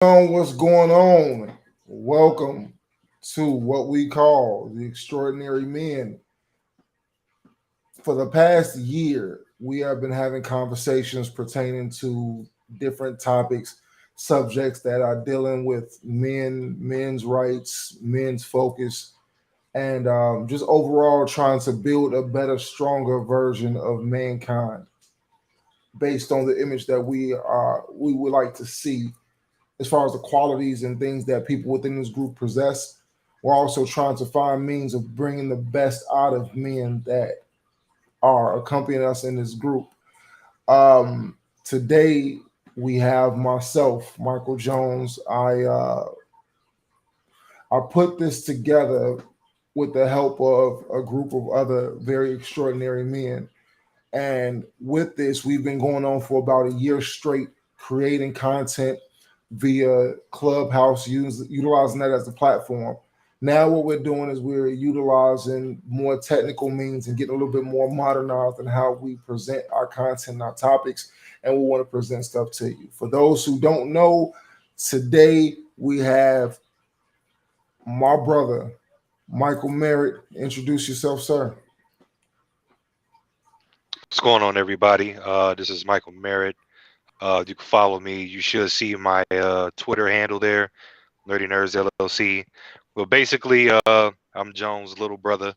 What's going on? Welcome to what we call the Extraordinary Men. For the past year, we have been having conversations pertaining to different topics, subjects that are dealing with men, men's rights, men's focus, and just overall trying to build a better, stronger version of mankind based on the image that we would like to see as far as the qualities and things that people within this group possess. We're also trying to find means of bringing the best out of men that are accompanying us in this group. Today we have myself, Michael Jones. I put this together with the help of a group of other very extraordinary men. And with this, we've been going on for about a year straight, creating content via Clubhouse, utilizing that as a platform. Now, what we're doing is we're utilizing more technical means and getting a little bit more modernized in how we present our content and our topics, and we want to present stuff to you. For those who don't know, today we have my brother, Michael Merritt. Introduce yourself, sir. What's going on, everybody? This is Michael Merritt. You can follow me. You should see my Twitter handle there, Nerdy Nerds LLC. Well, basically, I'm Jones' little brother.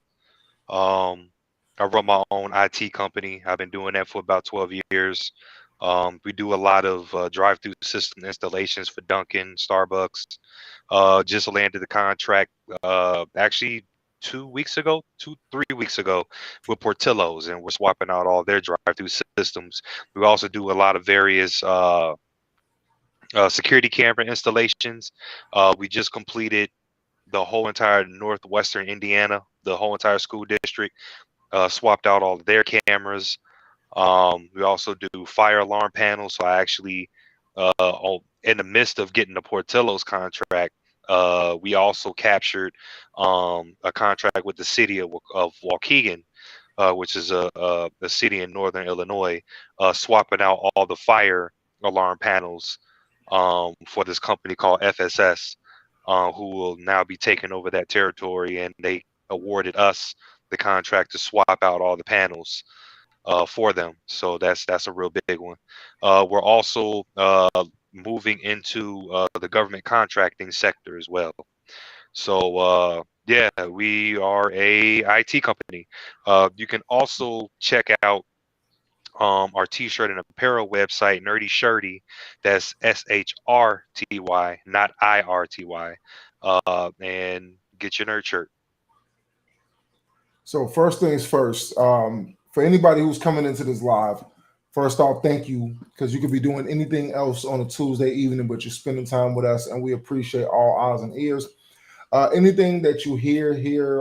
Um, I run my own IT company. I've been doing that for about 12 years. We do a lot of drive-through system installations for Dunkin', Starbucks. Just landed the contract actually 2 weeks ago, 3 weeks ago, with Portillo's, and we're swapping out all their drive-through systems. We also do a lot of various security camera installations. We just completed the whole entire northwestern Indiana, the whole entire school district, swapped out all of their cameras. We also do fire alarm panels. So I actually, in the midst of getting the Portillo's contract, we also captured a contract with the city of Waukegan, which is a city in northern Illinois, swapping out all the fire alarm panels for this company called FSS, who will now be taking over that territory, and they awarded us the contract to swap out all the panels for them. So that's a real big one. We're also moving into the government contracting sector as well. So yeah, we are a IT company. You can also check out our t-shirt and apparel website, Nerdy Shirty. That's SHRTY, not IRTY. And get your nerd shirt. So first things first, for anybody who's coming into this live, first off, thank you because you could be doing anything else on a Tuesday evening, but you're spending time with us, and we appreciate all eyes and ears. Anything that you hear here,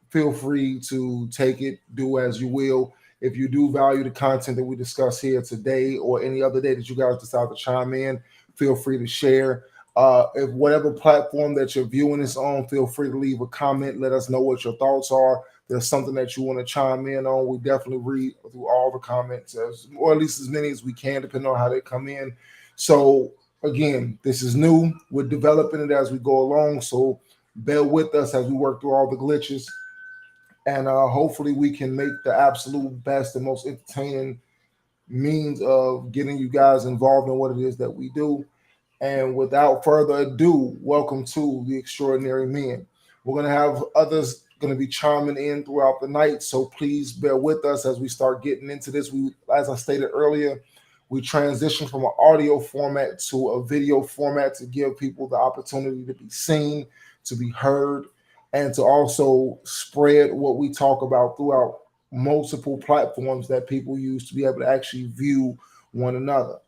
feel free to take it, do as you will. If you do value the content that we discuss here today or any other day that you guys decide to chime in, feel free to share. If whatever platform that you're viewing this on, feel free to leave a comment. Let us know what your thoughts are. There's something that you want to chime in on. We definitely read through all the comments, or at least as many as we can, depending on how they come in. So again, this is new. We're developing it as we go along. So bear with us as we work through all the glitches, and hopefully we can make the absolute best and most entertaining means of getting you guys involved in what it is that we do. And without further ado, welcome to the Extraordinary Men. We're going to have others going to be chiming in throughout the night, so please bear with us as we start getting into this. We, as I stated earlier, we transition from an audio format to a video format to give people the opportunity to be seen, to be heard, and to also spread what we talk about throughout multiple platforms that people use to be able to actually view one another.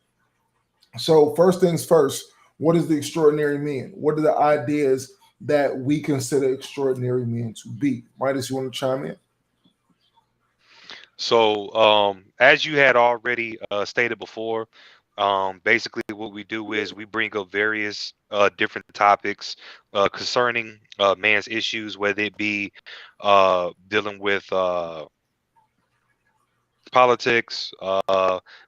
So, first things first, what is the extraordinary men? What are the ideas that we consider extraordinary men to be? Midas, you want to chime in? So, as you had already stated before, basically what we do is we bring up various different topics concerning man's issues, whether it be dealing with politics.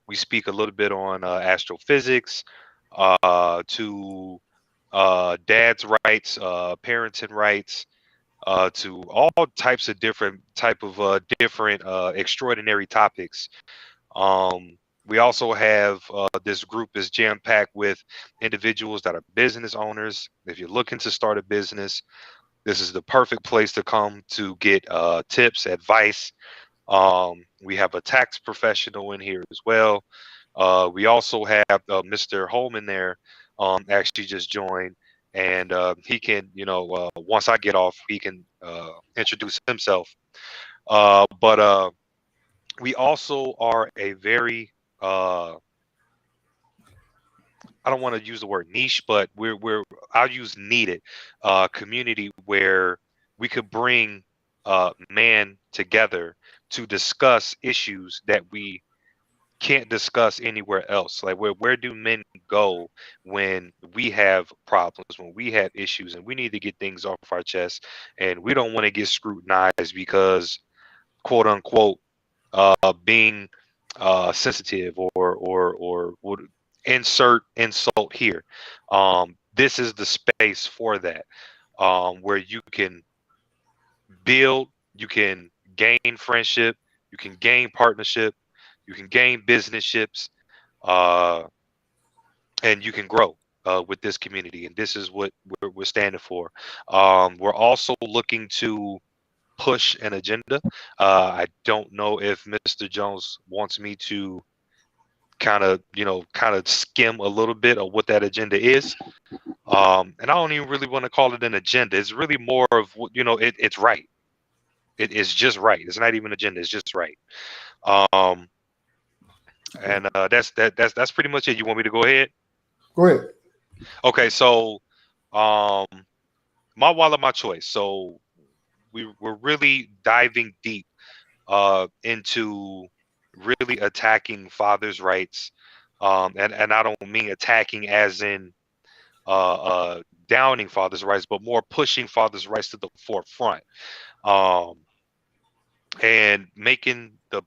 We speak a little bit on astrophysics. to dad's rights, parenting rights, to all types of different extraordinary topics. We also have this group is jam packed with individuals that are business owners. If you're looking to start a business, this is the perfect place to come to get tips, advice. We have a tax professional in here as well. We also have Mr. Holman there, actually just joined, and he can, once I get off, he can introduce himself. But we also are a very I don't want to use the word niche, but I'll use needed community where we could bring man together to discuss issues that we can't discuss anywhere else. Like where do men go when we have problems, when we have issues, and we need to get things off our chest, and we don't want to get scrutinized because quote unquote being sensitive or would insert insult here. This is the space for that, where you can build, you can gain friendship, you can gain partnership, you can gain businesships, uh, and you can grow with this community. And this is what we're standing for. We're also looking to push an agenda. I don't know if Mr. Jones wants me to kind of skim a little bit of what that agenda is. And I don't even really want to call it an agenda. It's really more of it's right. It's just right. It's not even agenda. It's just right. Um, and that's pretty much it. You want me to go ahead? Go ahead. Okay, so um, my wallet, my choice. So we're really diving deep into really attacking fathers' rights, and I don't mean attacking as in downing fathers' rights, but more pushing fathers' rights to the forefront, um, and making the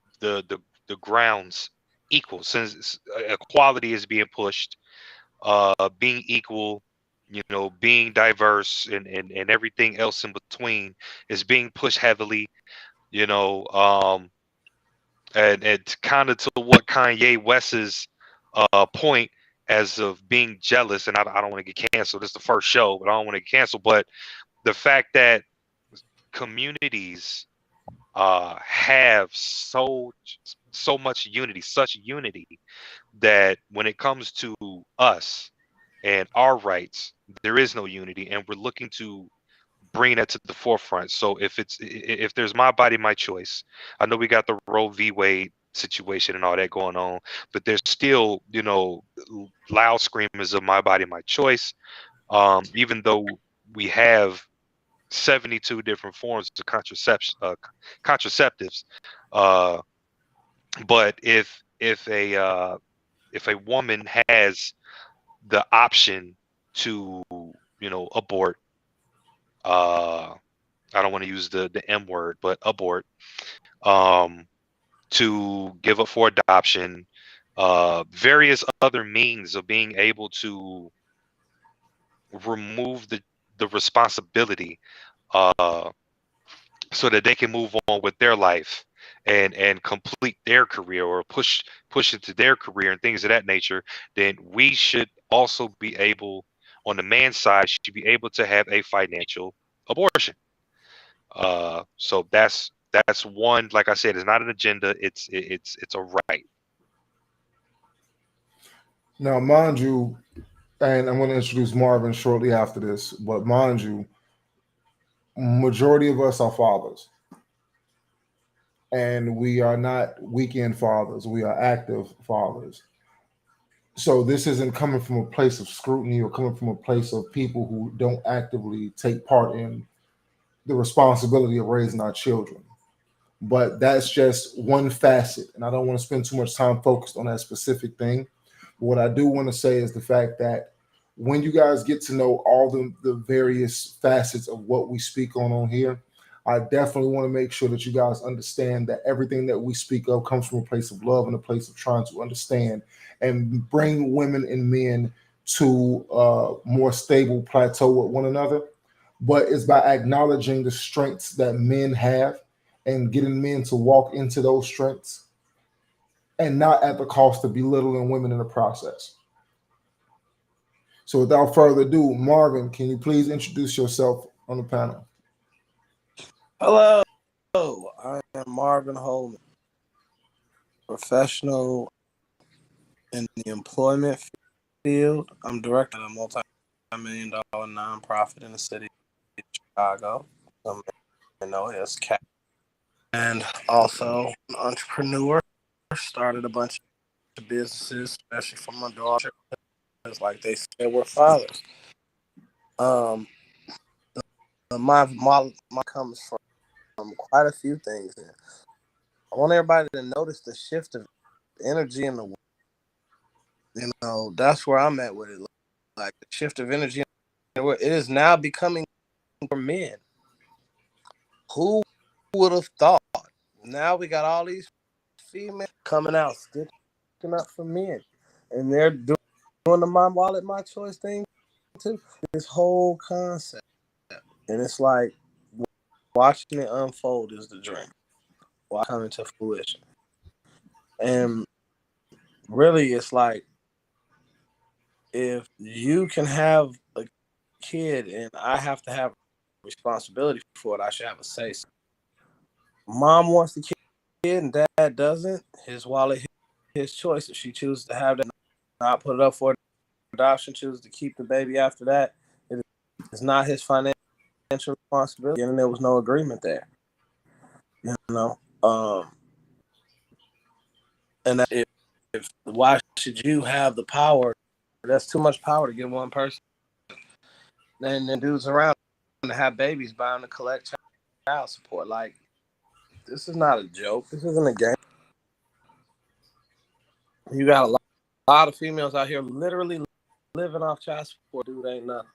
grounds equal. Since equality is being pushed, being equal, being diverse, and everything else in between is being pushed heavily. You know, and kind of to what Kanye West's point as of being jealous, and I don't want to get canceled. This is the first show, but I don't want to get canceled. But the fact that communities have so much unity, such unity, that when it comes to us and our rights, there is no unity, and we're looking to bring that to the forefront. So if there's my body, my choice. I know we got the Roe v. Wade situation and all that going on, but there's still loud screamers of my body, my choice. Even though we have 72 different forms of contraceptives, uh, but if a woman has the option to abort, I don't want to use the M word, but abort, um, to give up for adoption, various other means of being able to remove the responsibility, uh, so that they can move on with their life and complete their career or push into their career and things of that nature, then we should also be able, on the man's side, should be able to have a financial abortion. So that's one. Like I said, it's not an agenda. It's a right. Now, mind you, and I'm going to introduce Marvin shortly after this, but mind you, majority of us are fathers, and we are not weekend fathers. We are active fathers. So this isn't coming from a place of scrutiny or coming from a place of people who don't actively take part in the responsibility of raising our children. But that's just one facet, and I don't want to spend too much time focused on that specific thing. But what I do want to say is the fact that when you guys get to know all the various facets of what we speak on here, I definitely want to make sure that you guys understand that everything that we speak of comes from a place of love and a place of trying to understand and bring women and men to a more stable plateau with one another, but it's by acknowledging the strengths that men have and getting men to walk into those strengths and not at the cost of belittling women in the process. So without further ado, Marvin, can you please introduce yourself on the panel? Hello, I am Marvin Holman, professional in the employment field. I'm director of a multi-million-dollar nonprofit in the city of Chicago. Some may know it as CAP. And also an entrepreneur. Started a bunch of businesses, especially for my daughter. It's like they said, we're fathers. My comes from quite a few things. And I want everybody to notice the shift of energy in the world. You know, that's where I'm at with it. Like the shift of energy in the world. It is now becoming for men. Who would have thought? Now we got all these females coming out, sticking up for men. And they're doing the my wallet, my choice thing too. This whole concept. And it's like watching it unfold is the dream. While coming to fruition. And really it's like if you can have a kid and I have to have responsibility for it, I should have a say. Mom wants the kid and dad doesn't. His wallet, his choice. If she chooses to have that, not put it up for adoption, chooses to keep the baby after that, it is not his financial responsibility, and there was no agreement there. You know, and that if why should you have the power? That's too much power to give one person. And then dudes around to have babies bound to collect child support. Like, this is not a joke. This isn't a game. You got a lot of females out here literally living off child support. Dude, ain't nothing.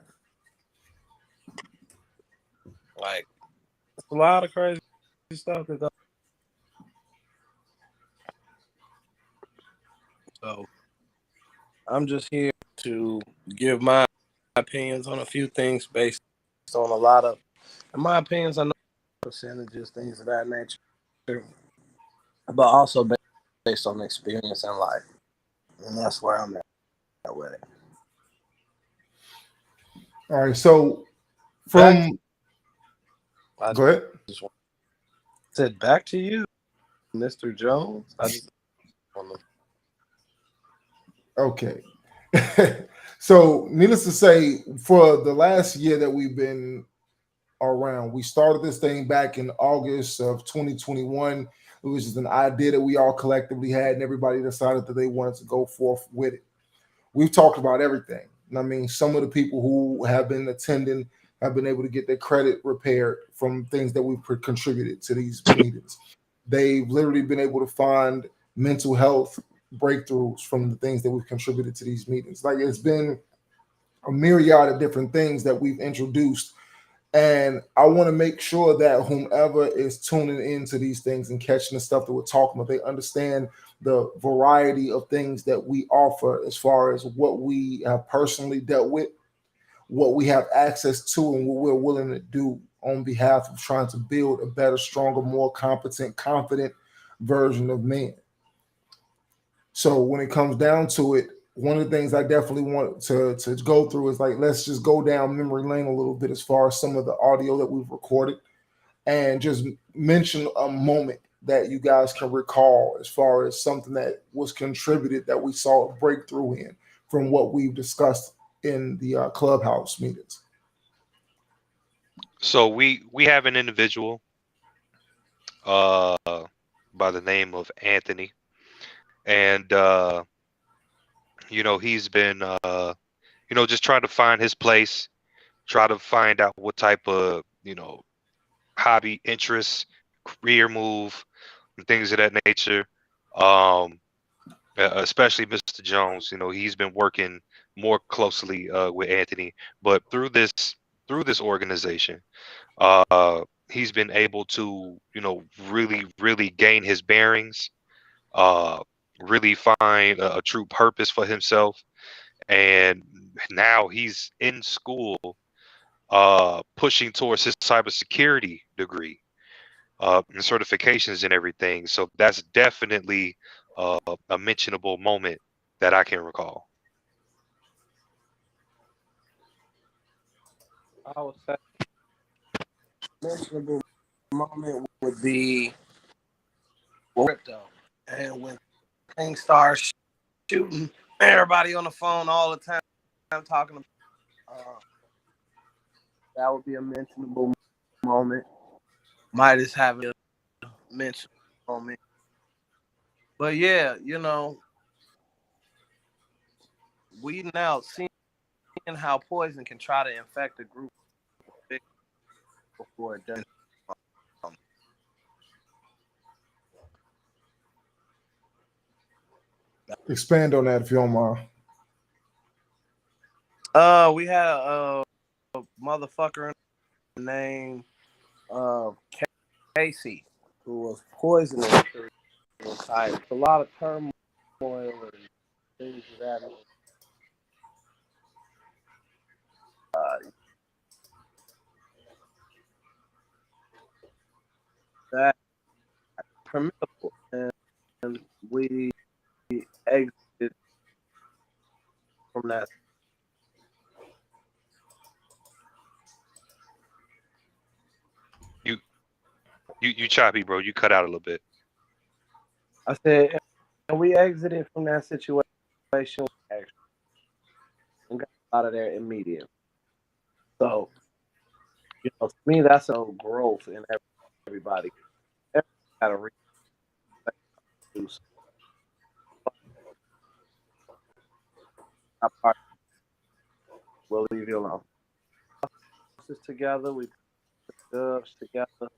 Like, it's a lot of crazy stuff that goes. So, I'm just here to give my opinions on a few things based on a lot of, in my opinions, I know percentages, things of that nature, but also based on experience in life. And that's where I'm at with it. All right, so from go ahead. Said back to you, Mr. Jones. I just Okay. So, needless to say, for the last year that we've been around, we started this thing back in August of 2021. It was just an idea that we all collectively had, and everybody decided that they wanted to go forth with it. We've talked about everything. I mean, some of the people who have been attending have been able to get their credit repaired from things that we've contributed to these meetings. They've literally been able to find mental health breakthroughs from the things that we've contributed to these meetings. Like, it's been a myriad of different things that we've introduced. And I want to make sure that whomever is tuning into these things and catching the stuff that we're talking about, they understand the variety of things that we offer as far as what we have personally dealt with, what we have access to, and what we're willing to do on behalf of trying to build a better, stronger, more competent, confident version of men. So when it comes down to it, one of the things I definitely want to go through is like, let's just go down memory lane a little bit as far as some of the audio that we've recorded and just mention a moment that you guys can recall as far as something that was contributed that we saw a breakthrough in from what we've discussed in the clubhouse meetings. So we have an individual by the name of Anthony, and he's been just trying to find his place, try to find out what type of hobby, interests, career move, and things of that nature. Especially Mr. Jones, he's been working more closely with Anthony, but through this organization, he's been able to really gain his bearings, really find a true purpose for himself, and now he's in school, pushing towards his cybersecurity degree, and certifications and everything. So that's definitely a mentionable moment that I can recall. I would say mentionable moment would be crypto, and when things start shooting, everybody on the phone all the time talking. That would be a mentionable moment. Might just have a mentionable moment. But yeah, weeding out, seeing how poison can try to infect a group before it does. Expand on that if you don't mind. We had a motherfucker named Casey who was poisoning inside. It's a lot of turmoil and things of that. That permissible, and we exited from that. You choppy, bro. You cut out a little bit. I said, and we exited from that situation and got out of there immediately. So, to me, that's a growth in everybody. Everybody got to reduce. We'll leave you alone. Together, we put dubs together.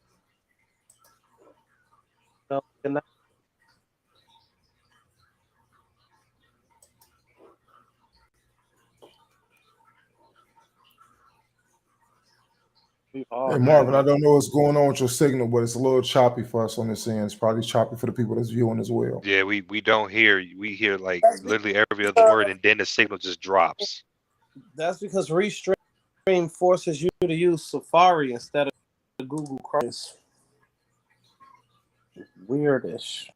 Hey Marvin, I don't know what's going on with your signal, but it's a little choppy for us on this end. It's probably choppy for the people that's viewing as well. Yeah, we don't hear. We hear like literally every other word, and then the signal just drops. That's because Restream forces you to use Safari instead of Google Chrome. Weirdish.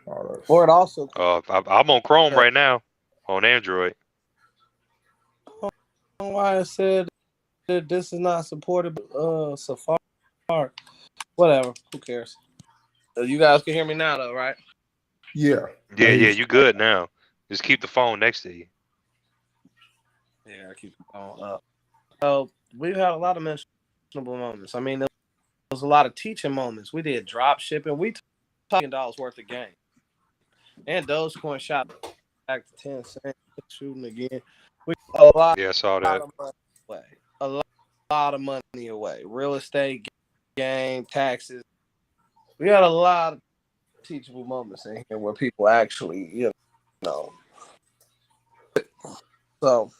Or it also. I'm on Chrome right now, on Android. Why I said that this is not supported Safari. Whatever. Who cares? You guys can hear me now, though, right? Yeah. Yeah. You good now? Just keep the phone next to you. Yeah, I keep the phone up. So we've had a lot of mentionable moments. I mean, there was a lot of teaching moments. We did drop shipping. We took $10 worth of game. And Dogecoin shot back to 10 cents, shooting again. We got a lot, I saw that. Of money away. A lot of money away. Real estate, game, taxes. We got a lot of teachable moments in here where people actually, So,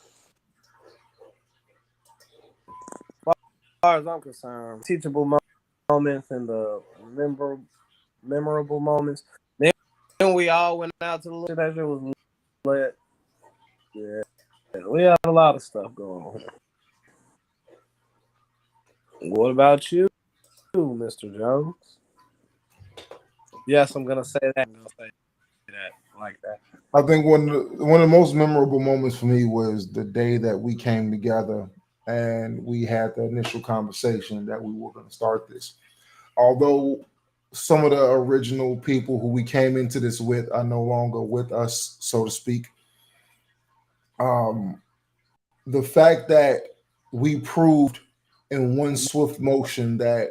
as far as I'm concerned, teachable moments and the memorable moments. Then we all went out to the little that shit was lit. Yeah, we had a lot of stuff going on. What about you, Mr. Jones? Yes, I'm gonna say that. I'm gonna say that like that. I think one of the most memorable moments for me was the day that we came together and we had the initial conversation that we were going to start this. Although some of the original people who we came into this with are no longer with us, so to speak. The fact that we proved in one swift motion that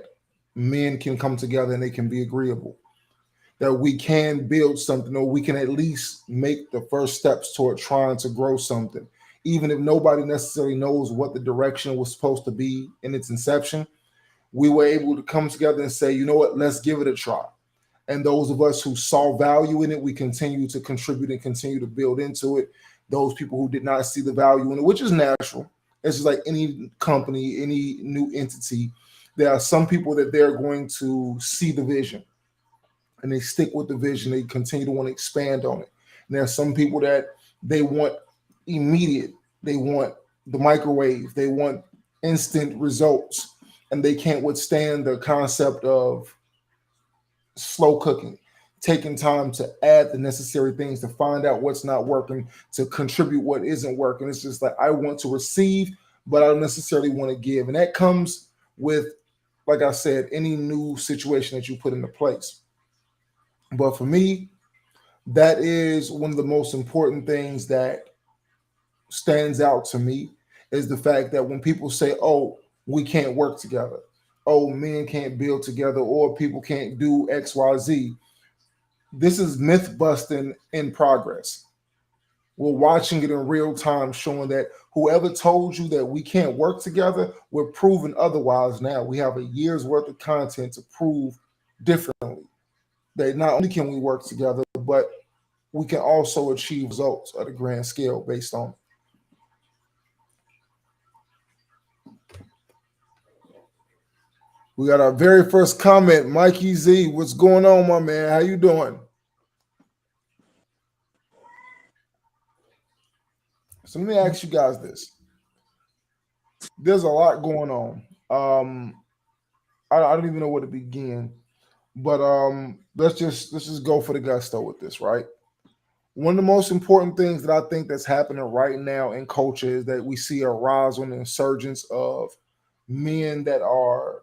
men can come together and they can be agreeable, that we can build something, or we can at least make the first steps toward trying to grow something, even if nobody necessarily knows what the direction was supposed to be in its inception. We were able to come together and say, you know what, let's give it a try. And those of us who saw value in it, we continue to contribute and continue to build into it. Those people who did not see the value in it, which is natural. It's just like any company, any new entity. There are some people that they're going to see the vision and they stick with the vision. They continue to want to expand on it. And there are some people that they want immediate. They want the microwave. They want instant results, and they can't withstand the concept of slow cooking, taking time to add the necessary things to find out what's not working, to contribute what isn't working. It's just like I want to receive, but I don't necessarily want to give. And that comes with, like I said, any new situation that you put into place. But for me, that is one of the most important things that stands out to me is the fact that when people say, oh, we can't work together, oh, men can't build together, or people can't do XYZ. This is myth busting in progress. We're watching it in real time, showing that whoever told you that we can't work together, we're proving otherwise now. We have a year's worth of content to prove differently. That not only can we work together, but we can also achieve results at a grand scale based on it. We got our very first comment, Mikey Z. What's going on, my man? How you doing? So let me ask you guys this. There's a lot going on. I don't even know where to begin, but let's just go for the gusto with this, right? One of the most important things that I think that's happening right now in culture is that we see a rise on the insurgence of men that are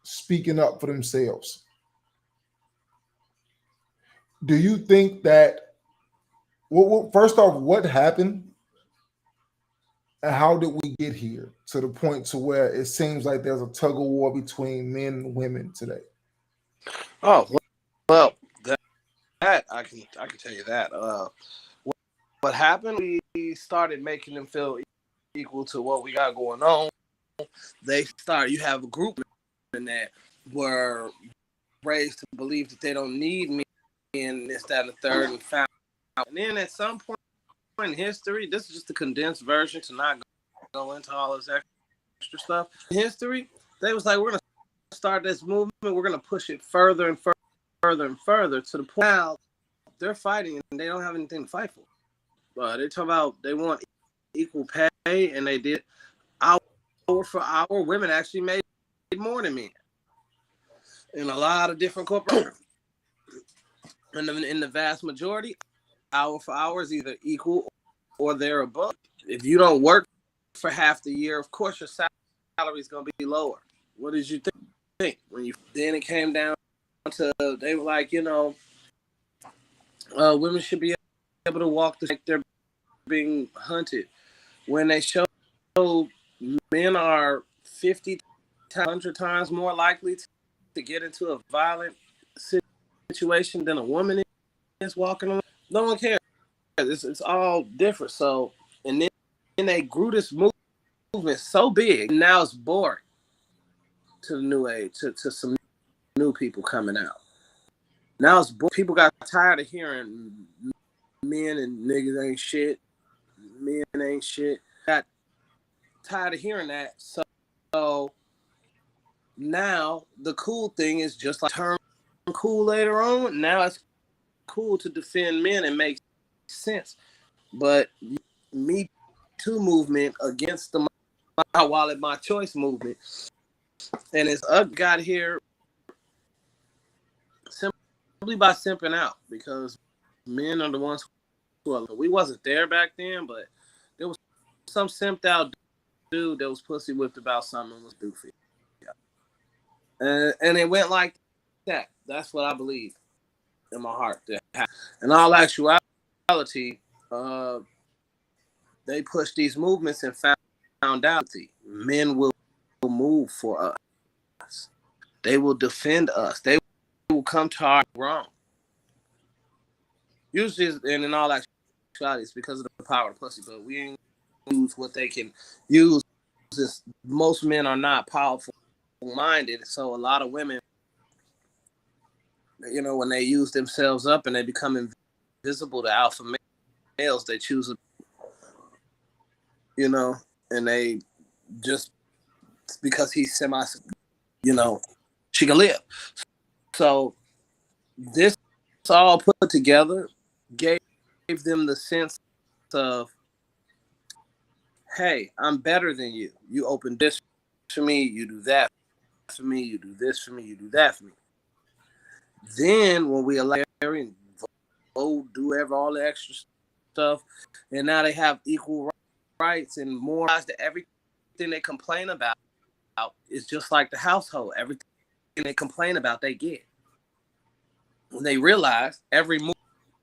speaking up for themselves. Do you think that, well, first off, what happened and how did we get here to the point to where it seems like there's a tug of war between men and women today? Oh, well, that I can tell you that. What happened? We started making them feel equal to what we got going on. You have a group in that were raised to believe that they don't need me in this, that, and the third, and found out. And then at some point in history, this is just a condensed version to not go into all this extra stuff. In history, they was like, we're going to start this movement. We're going to push it further and further and further to the point now they're fighting and they don't have anything to fight for. They talk about they want equal pay, and they did hour for hour. Women actually made more than men in a lot of different corporations. And in the vast majority, hour for hour is either equal or they're above. If you don't work for half the year, of course your salary is going to be lower. What did you think? Then it came down to, they were like, women should be able to walk the like they're being hunted. When they show men are 50 to 100 times more likely to get into a violent situation than a woman is walking around, no one cares. It's all different. So, and then they grew this movement so big, now it's boring to the new age, to some new people coming out. Now it's boring. People got tired of hearing men and niggas ain't shit. Men ain't shit. Got tired of hearing that. So now the cool thing is just like turn cool later on. Now it's cool to defend men and make sense. But Me Too movement against the My Wallet, My Choice movement, and it's got here simply by simping out, because men are the ones who are. We wasn't there back then, but there was some simped out dude that was pussy whipped about something and was doofy. Yeah. And it went like that. That's what I believe in my heart. In all actuality, they pushed these movements and found out men will move for us. They will defend us. They will come to our wrong. Usually, and in all actuality, it's because of the power of pussy, but we ain't use what they can use. Most men are not powerful minded, so a lot of women, when they use themselves up and they become invisible to alpha males, they choose, and they just, because he's she can live. So this all put together gave them the sense of, hey, I'm better than you. You open this for me, you do that for me, you do this for me, you do that for me. Then when we allow and vote, do all the extra stuff, and now they have equal rights and more that everything they complain about is just like the household. Everything they complain about, they get. When they realize every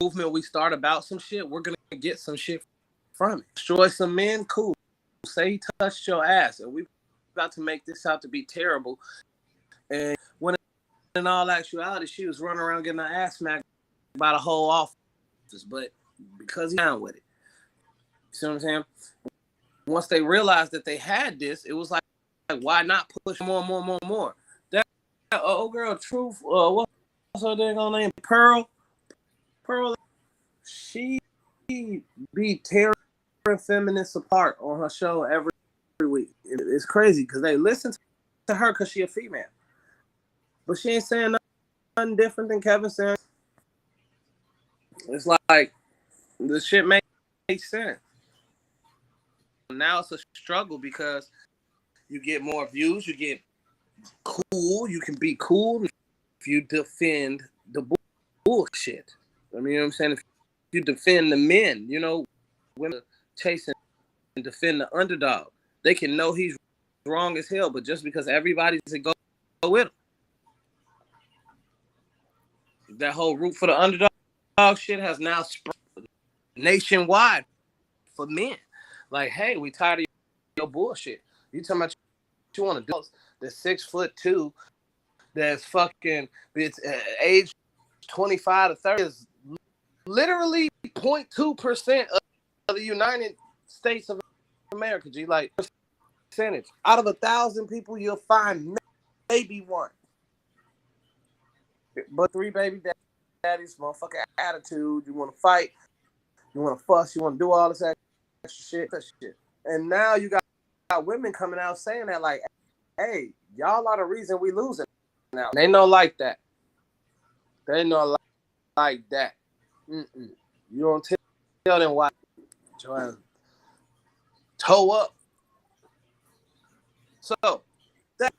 movement we start about some shit, we're gonna get some shit from it. Destroy some men, cool. Say he touched your ass, and we about to make this out to be terrible. And when in all actuality, she was running around getting her ass smacked by the whole office. But because he's down with it, you see what I'm saying? Once they realized that they had this, it was like why not push more? That old girl, Truth, what's her dang on name? Pearl, she be tearing feminists apart on her show every week. It's crazy because they listen to her because she a female, but she ain't saying nothing different than Kevin saying. It's like the shit makes sense. Now it's a struggle because you get more views, you get cool, you can be cool if you defend the bullshit. I mean, you know what I'm saying? If you defend the men, you know, women chasing and defend the underdog, they can know he's wrong as hell, but just because everybody's to go with him. That whole root for the underdog shit has now spread nationwide for men. Like, hey, we tired of your bullshit. You talking about you want to do that's 6'2", that's fucking it's age 25 to 30 is literally 0.2% of the United States of America. G, like percentage out of 1,000 people, you'll find maybe one. But 3 baby daddies, motherfucking attitude. You want to fight, you want to fuss, you want to do all this extra shit. And now you got women coming out saying that, like, hey, y'all are the reason we losing now. They know like that. They know like that. You don't tell them why. Joanne, toe up. So that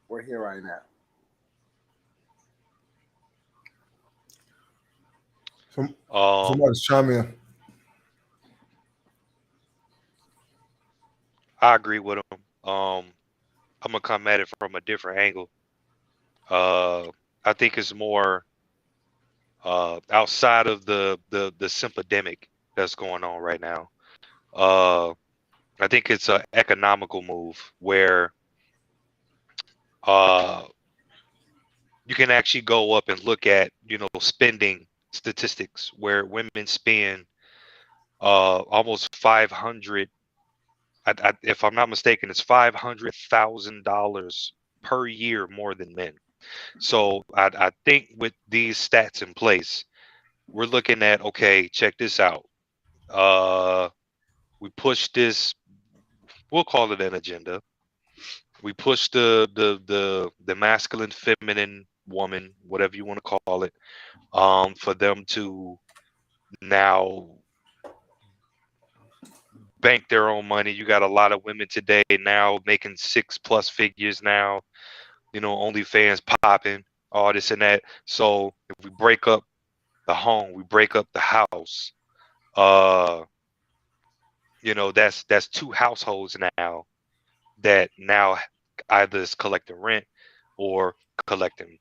we're here right now. Somebody's chime in. I agree with him. I'm gonna come at it from a different angle. I think it's more outside of the sympidemic that's going on right now. I think it's an economical move where you can actually go up and look at, you know, spending statistics where women spend almost 500. If I'm not mistaken, it's $500,000 per year more than men. So I think with these stats in place, we're looking at, okay, check this out. We push this, we'll call it an agenda. We push the masculine, feminine woman, whatever you want to call it, for them to now bank their own money. You got a lot of women today now making 6+ figures now, you know, OnlyFans popping, all this and that. So if we break up the home, we break up the house, you know, that's 2 households now that now either is collecting rent or collecting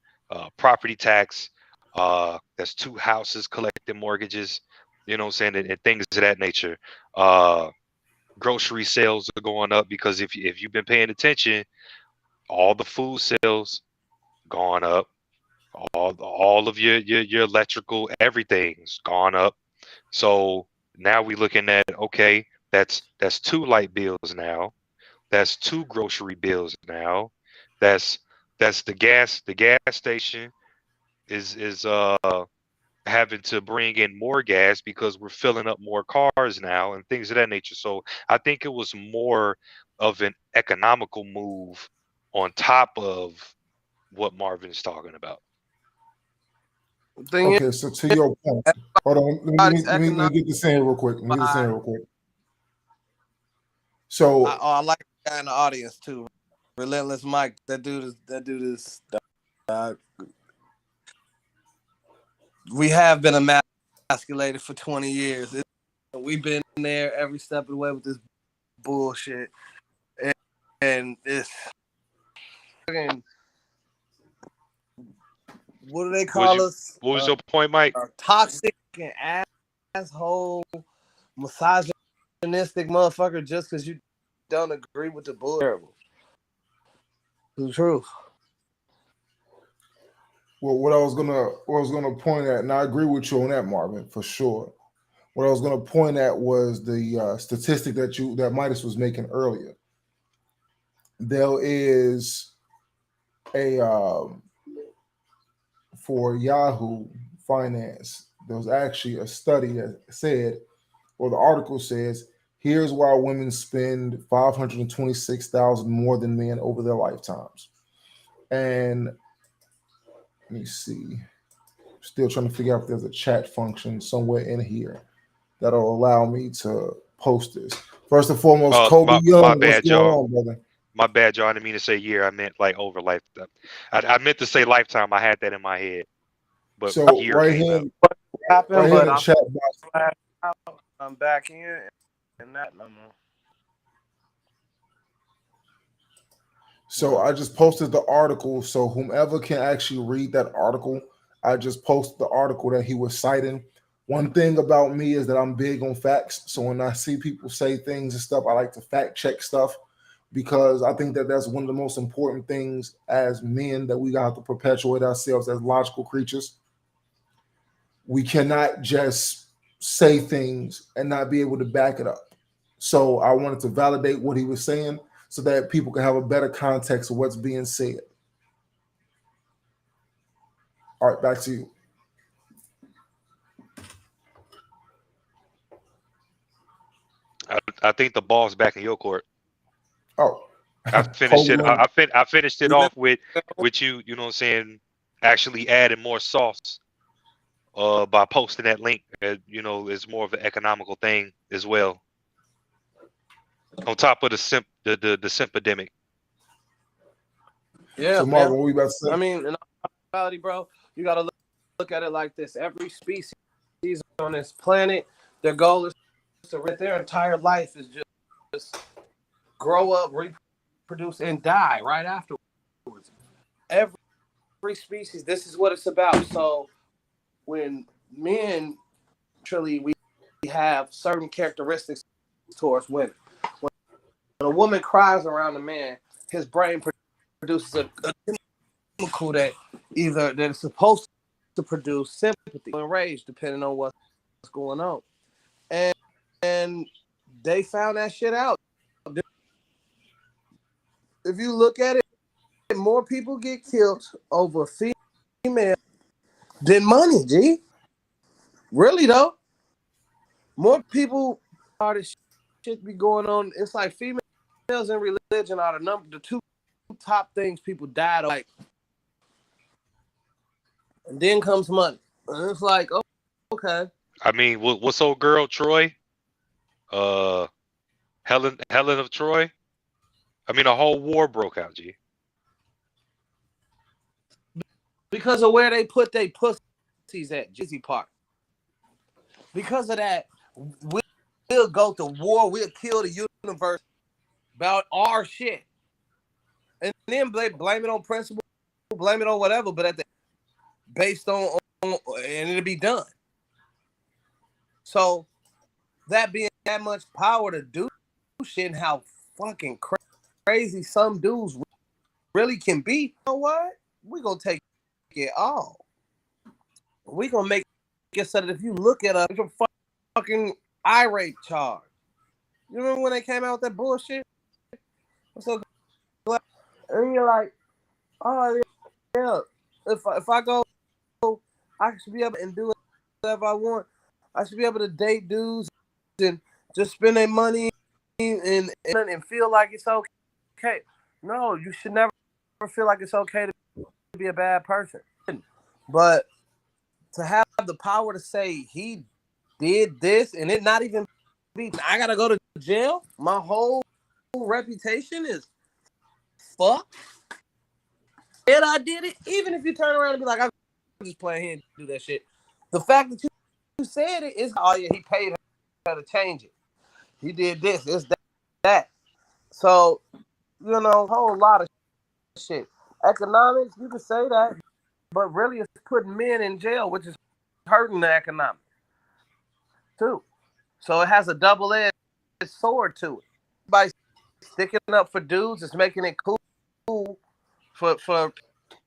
property tax. That's 2 houses collecting mortgages, you know what I'm saying, and things of that nature. Grocery sales are going up because if you've been paying attention, all the food sales gone up. All of your electrical, everything's gone up. So now we're looking at, okay, that's 2 light bills now. That's 2 grocery bills now. That's the gas station is having to bring in more gas because we're filling up more cars now and things of that nature. So I think it was more of an economical move on top of what Marvin is talking about. Thing Okay, so to your point, hold on. Let me get this in real quick. So I like the guy in the audience too. Relentless Mike. That dude is. We have been emasculated for 20 years. We've been there every step of the way with this bullshit, and it's what do they call us? What was your point, Mike? Toxic and asshole, misogynistic motherfucker. Just because you don't agree with the bull. The truth. Well, what I was gonna point at, and I agree with you on that, Marvin, for sure. What I was gonna point at was the statistic that Midas was making earlier. There is a for Yahoo Finance, there was actually a study that said, or the article says, here's why women spend 526,000 more than men over their lifetimes. And let me see. Still trying to figure out if there's a chat function somewhere in here that'll allow me to post this. First and foremost, Kobe Young, what's going on, brother? My bad, y'all. I didn't mean to say year. I meant like over lifetime. I meant to say lifetime. I had that in my head. But so year right here, in the chat box. I'm back in and that no more. So I just posted the article. So whomever can actually read that article, I just posted the article that he was citing. One thing about me is that I'm big on facts. So when I see people say things and stuff, I like to fact check stuff because I think that that's one of the most important things as men that we got to perpetuate ourselves as logical creatures. We cannot just say things and not be able to back it up. So I wanted to validate what he was saying so that people can have a better context of what's being said. All right, back to you. I think the ball's back in your court. Oh, I finished it. I finished it off with you. You know what I'm saying? Actually adding more sauce. By posting that link, you know, it's more of an economical thing as well. On top of the simpidemic. Yeah. So Marvin, what we about to say? I mean, in reality, bro, you gotta look at it like this. Every species on this planet, their goal is to their entire life is just grow up, reproduce, and die right afterwards. Every species, this is what it's about. So when men truly we have certain characteristics towards women. When a woman cries around a man, his brain produces a chemical that is supposed to produce sympathy and rage, depending on what's going on. And they found that shit out. If you look at it, more people get killed over female than money, G. Really though, more people are the shit be going on. It's like females and religion are the two top things people died of. Like, and then comes money. And it's like, oh, okay. I mean, what's old girl Troy? Helen of Troy. I mean, a whole war broke out, G. Because of where they put their pussies at, Jizzy Park. Because of that, we'll go to war. We'll kill the universe about our shit, and then blame it on principle, blame it on whatever. But based on and it'll be done. So that being that much power to do shit, and how fucking crazy some dudes really can be. You know what? We gonna take it all. We gonna make it so that if you look at a fucking irate charge, you remember when they came out with that bullshit? I'm so glad. And you're like, oh yeah, if I go, I should be able to do whatever I want. I should be able to date dudes and just spend their money and feel like it's okay. No, you should never feel like it's okay to be a bad person. But to have the power to say he did this and it not even be, I gotta go to jail. My whole reputation is fucked. And I did it. Even if you turn around and be like, I'm just playing here and do that shit. The fact that you said it is, oh yeah, he paid her to change it. He did this, this, that. So, you know, a whole lot of shit. Economics, you can say that, but really it's putting men in jail, which is hurting the economics too. So it has a double-edged sword to it. Everybody's sticking up for dudes, it's making it cool for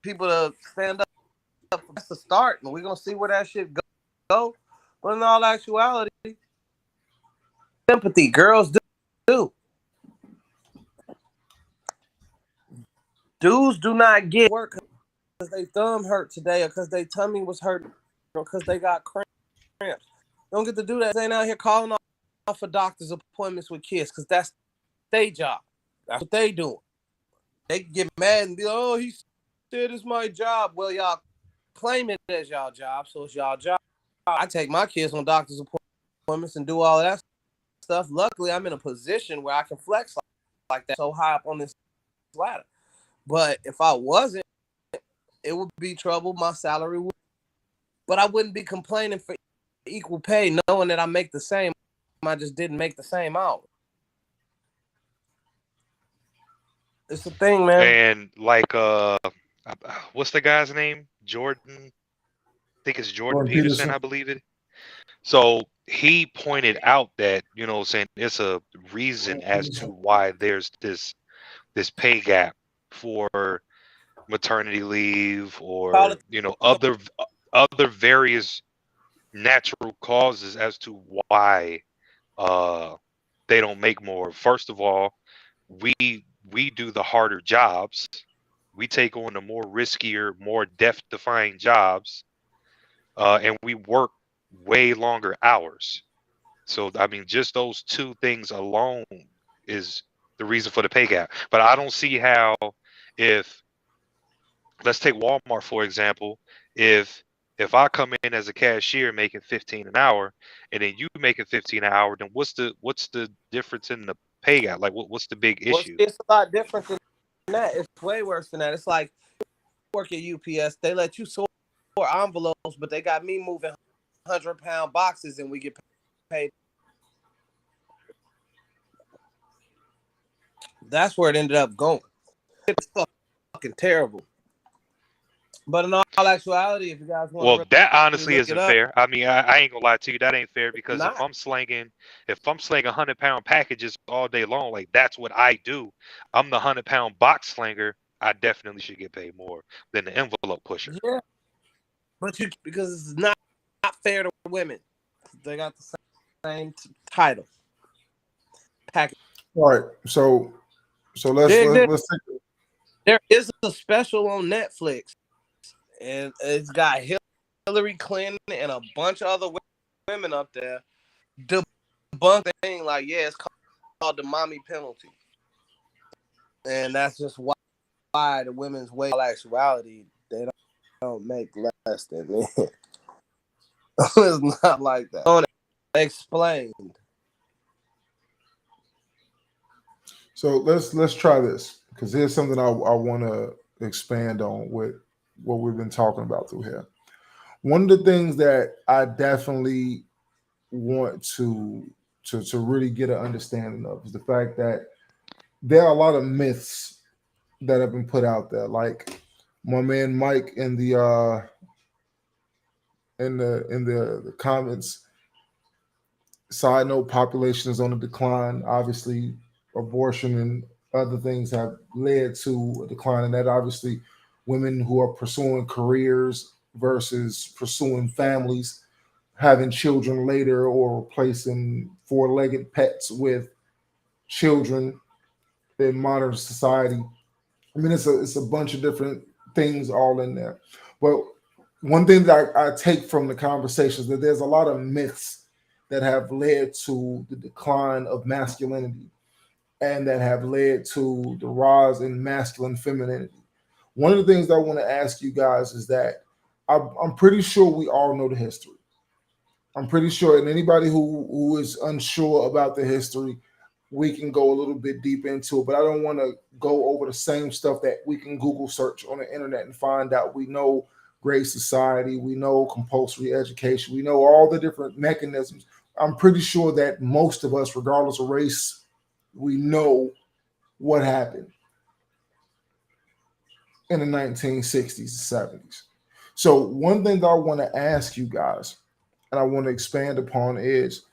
people to stand up. That's the start, and we're gonna see where that shit go. But in all actuality, sympathy, girls do. Dudes do not get work because they thumb hurt today, or because their tummy was hurting, or because they got cramps. Don't get to do that. They ain't out here calling off for doctor's appointments with kids because that's their job. That's what they doing. They get mad and be like, oh, he said it's my job. Well, y'all claim it as y'all job, so it's y'all job. I take my kids on doctor's appointments and do all that stuff. Luckily, I'm in a position where I can flex like that, so high up on this ladder. But if I wasn't, it would be trouble. My salary would, but I wouldn't be complaining for equal pay, knowing that I make the same. I just didn't make the same hour. It's a thing, man. And like, what's the guy's name? Jordan. I think it's Jordan Peterson, I believe it. So he pointed out that, you know, saying it's a reason as to why there's this pay gap for maternity leave, or you know, other various natural causes as to why they don't make more. First of all, we do the harder jobs. We take on the more riskier, more death-defying jobs, and we work way longer hours. So I mean, just those two things alone is the reason for the pay gap. But I don't see how, if let's take Walmart for example, if I come in as a cashier making 15 an hour, and then you making 15 an hour, then what's the difference in the pay gap? Like, what's the big issue? It's a lot different than that. It's way worse than that. It's like, work at UPS, they let you sort envelopes, but they got me moving 100-pound boxes, and we get paid. That's where it ended up going. It's fucking terrible. But in all actuality, if you guys want, well, that honestly isn't fair. I mean, I ain't gonna lie to you, that ain't fair, because if I'm slinging 100-pound packages all day long, like that's what I do. I'm the 100-pound box slinger. I definitely should get paid more than the envelope pusher. Yeah, but because it's not fair to women. They got the same title. Package. All right, so let's take it. There is a special on Netflix, and it's got Hillary Clinton and a bunch of other women up there debunk thing like, yeah, it's called the mommy penalty, and that's just why the women's way, in actuality, they don't make less than men. It's not like that. Explained. So let's try this, because here's something I want to expand on with what we've been talking about through here. One of the things that I definitely want to really get an understanding of is the fact that there are a lot of myths that have been put out there. Like my man Mike in the comments. Side note: population is on the decline. Obviously, abortion and other things have led to a decline, and that obviously women who are pursuing careers versus pursuing families, having children later, or replacing four-legged pets with children in modern society. I mean, it's a bunch of different things all in there. But one thing that I take from the conversation is that there's a lot of myths that have led to the decline of masculinity, and that have led to the rise in masculine femininity. One of the things that I want to ask you guys is that I'm pretty sure we all know the history. I'm pretty sure, and anybody who is unsure about the history, we can go a little bit deep into it. But I don't want to go over the same stuff that we can Google search on the internet and find out. We know Great Society, we know compulsory education, we know all the different mechanisms. I'm pretty sure that most of us, regardless of race, we know what happened in the 1960s and 70s. So one thing that I want to ask you guys, and I want to expand upon, is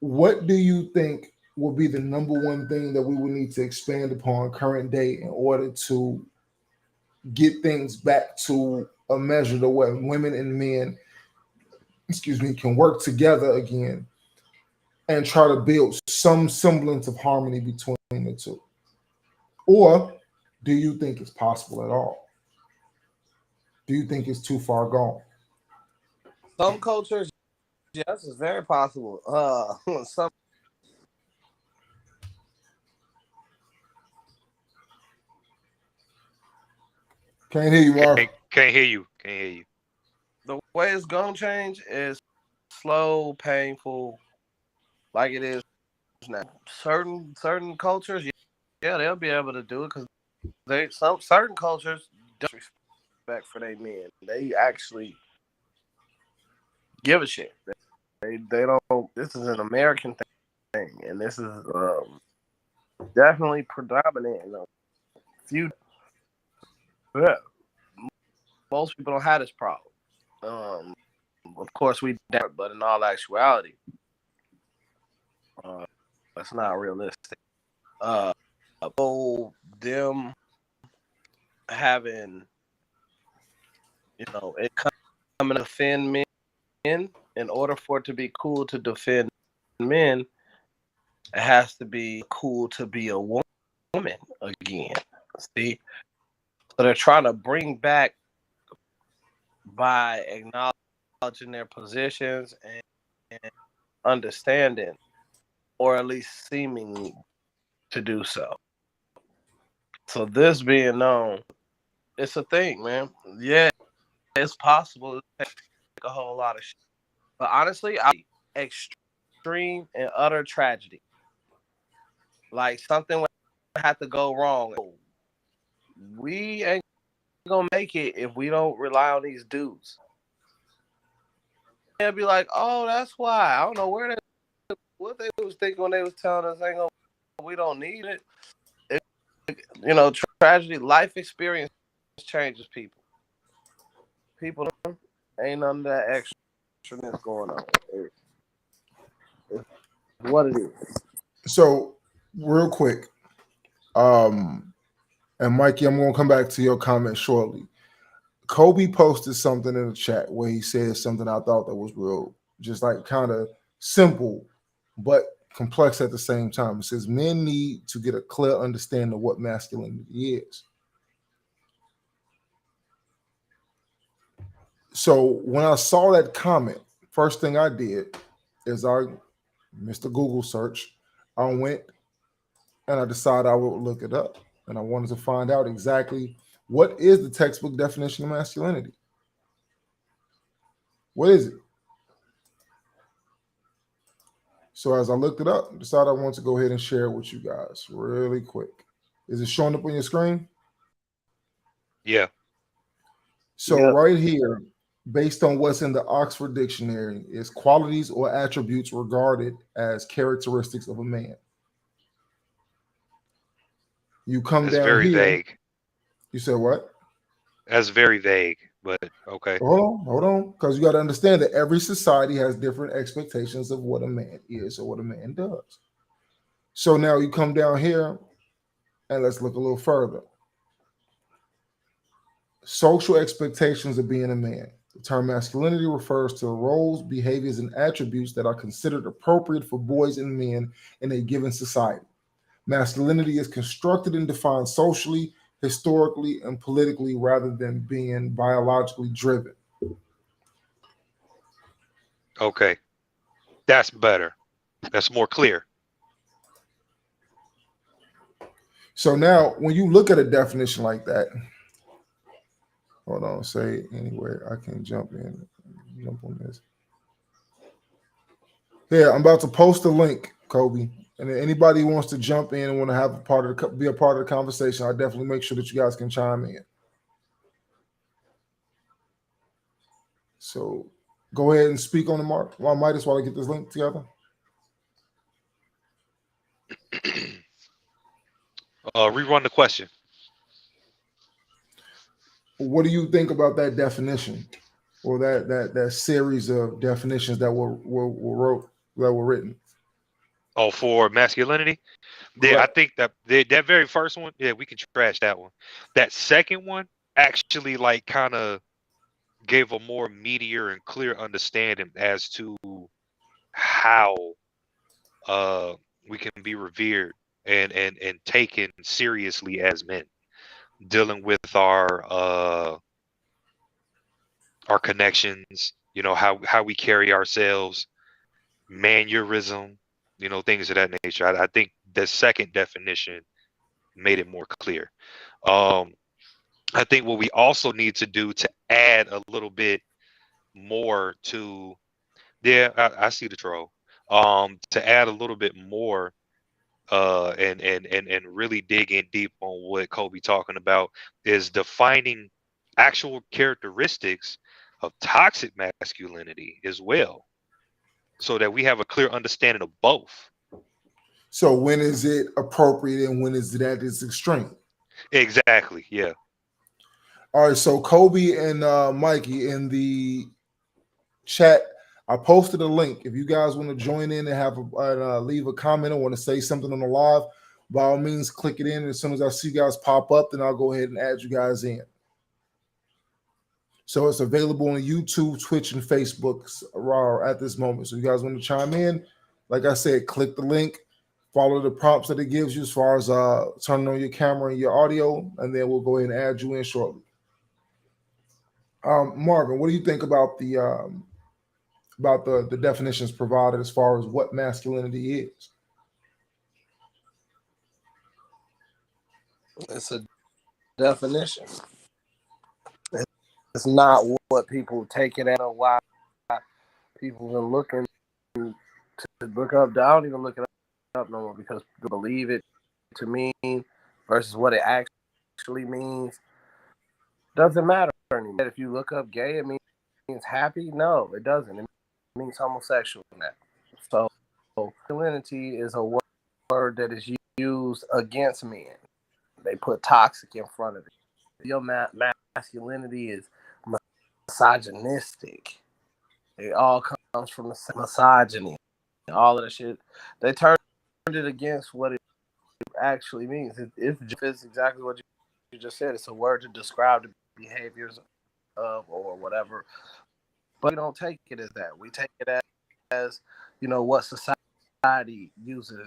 what do you think will be the number one thing that we will need to expand upon current day in order to get things back to a measure to where women and men, can work together again and try to build some semblance of harmony between the two? Or do you think it's possible at all? Do you think it's too far gone? Some cultures, yes, it's very possible. Some Can't hear you, Mark. Can't hear you. Can't hear you. the way it's gonna change is slow, painful, like it is now. Certain cultures, yeah, they'll be able to do it because certain cultures don't respect for their men. They actually give a shit. They don't. This is an American thing, and this is definitely predominant in a few. Yeah, most people don't have this problem. Of course, we don't, but in all actuality, that's not realistic. Them having, it coming to defend men. In order for it to be cool to defend men, it has to be cool to be a woman again. See, so they're trying to bring back by acknowledging their positions and understanding, or at least seeming to do so. So this being known, it's a thing, man. Yeah, it's possible to take a whole lot of shit. But honestly, extreme and utter tragedy. Like something would have to go wrong. We ain't gonna make it if we don't rely on these dudes. They'll be like, oh, that's why. I don't know what they was thinking when they was telling us we don't need it. Tragedy, life experience changes people. People ain't none of that extraness going on. It's what it is. So, real quick, and Mikey, I'm going to come back to your comment shortly. Kobe posted something in the chat where he said something I thought that was real, just like kind of simple, but complex at the same time. It says men need to get a clear understanding of what masculinity is. So when I saw that comment, first thing I did is Mr. Google search. I went and I decided I would look it up, and I wanted to find out exactly what is the textbook definition of masculinity. What is it? So as I looked it up, I decided I want to go ahead and share it with you guys really quick. Is it showing up on your screen? Yeah. So right here, based on what's in the Oxford Dictionary, is qualities or attributes regarded as characteristics of a man. You come That's down very here. vague. You said what? That's very vague, but okay. Hold on, because you got to understand that every society has different expectations of what a man is or what a man does. So now you come down here and let's look a little further. Social expectations of being a man. The term masculinity refers to roles, behaviors, and attributes that are considered appropriate for boys and men in a given society. Masculinity is constructed and defined socially, historically, and politically rather than being biologically driven. Okay. That's better. That's more clear. So now when you look at a definition like that, Hold on. Say anyway. I can jump on this. Yeah, I'm about to post a link, Kobe. And if anybody who wants to jump in and want to have be a part of the conversation, I definitely make sure that you guys can chime in. So go ahead and speak on the mark. Well, I might as well get this link together. Rerun the question. What do you think about that definition, or that series of definitions that were written? Oh, for masculinity? Yeah, I think that that very first one, yeah, we can trash that one. That second one actually like kind of gave a more meatier and clear understanding as to how we can be revered and taken seriously as men, dealing with our connections, how we carry ourselves, mannerism, things of that nature. I think the second definition made it more clear. I think what we also need to do to add a little bit more to, yeah, I see the troll. To add a little bit more, and really dig in deep on what Kobe talking about is defining actual characteristics of toxic masculinity as well, so that we have a clear understanding of both. So when is it appropriate and when is it at its extreme? Exactly. Yeah. All right. So Kobe and Mikey in the chat, I posted a link. If you guys want to join in and have leave a comment or want to say something on the live, by all means, click it in. As soon as I see you guys pop up, then I'll go ahead and add you guys in. So it's available on YouTube, Twitch, and Facebook at this moment. So you guys want to chime in, like I said, click the link, follow the prompts that it gives you as far as turning on your camera and your audio, and then we'll go ahead and add you in shortly. Marvin, what do you think about the definitions provided as far as what masculinity is? It's a definition. It's not what people take it at, or why people are looking to look up. I don't even look it up no more because people believe it to mean versus what it actually means. Doesn't matter anymore. If you look up gay, it means happy. No, it doesn't. It means homosexual now. So masculinity is a word that is used against men. They put toxic in front of it. Your masculinity is misogynistic. It all comes from the misogyny. All of that shit. They turned it against what it actually means. It's exactly what you just said. It's a word to describe the behaviors of or whatever. But we don't take it as that. We take it as what society uses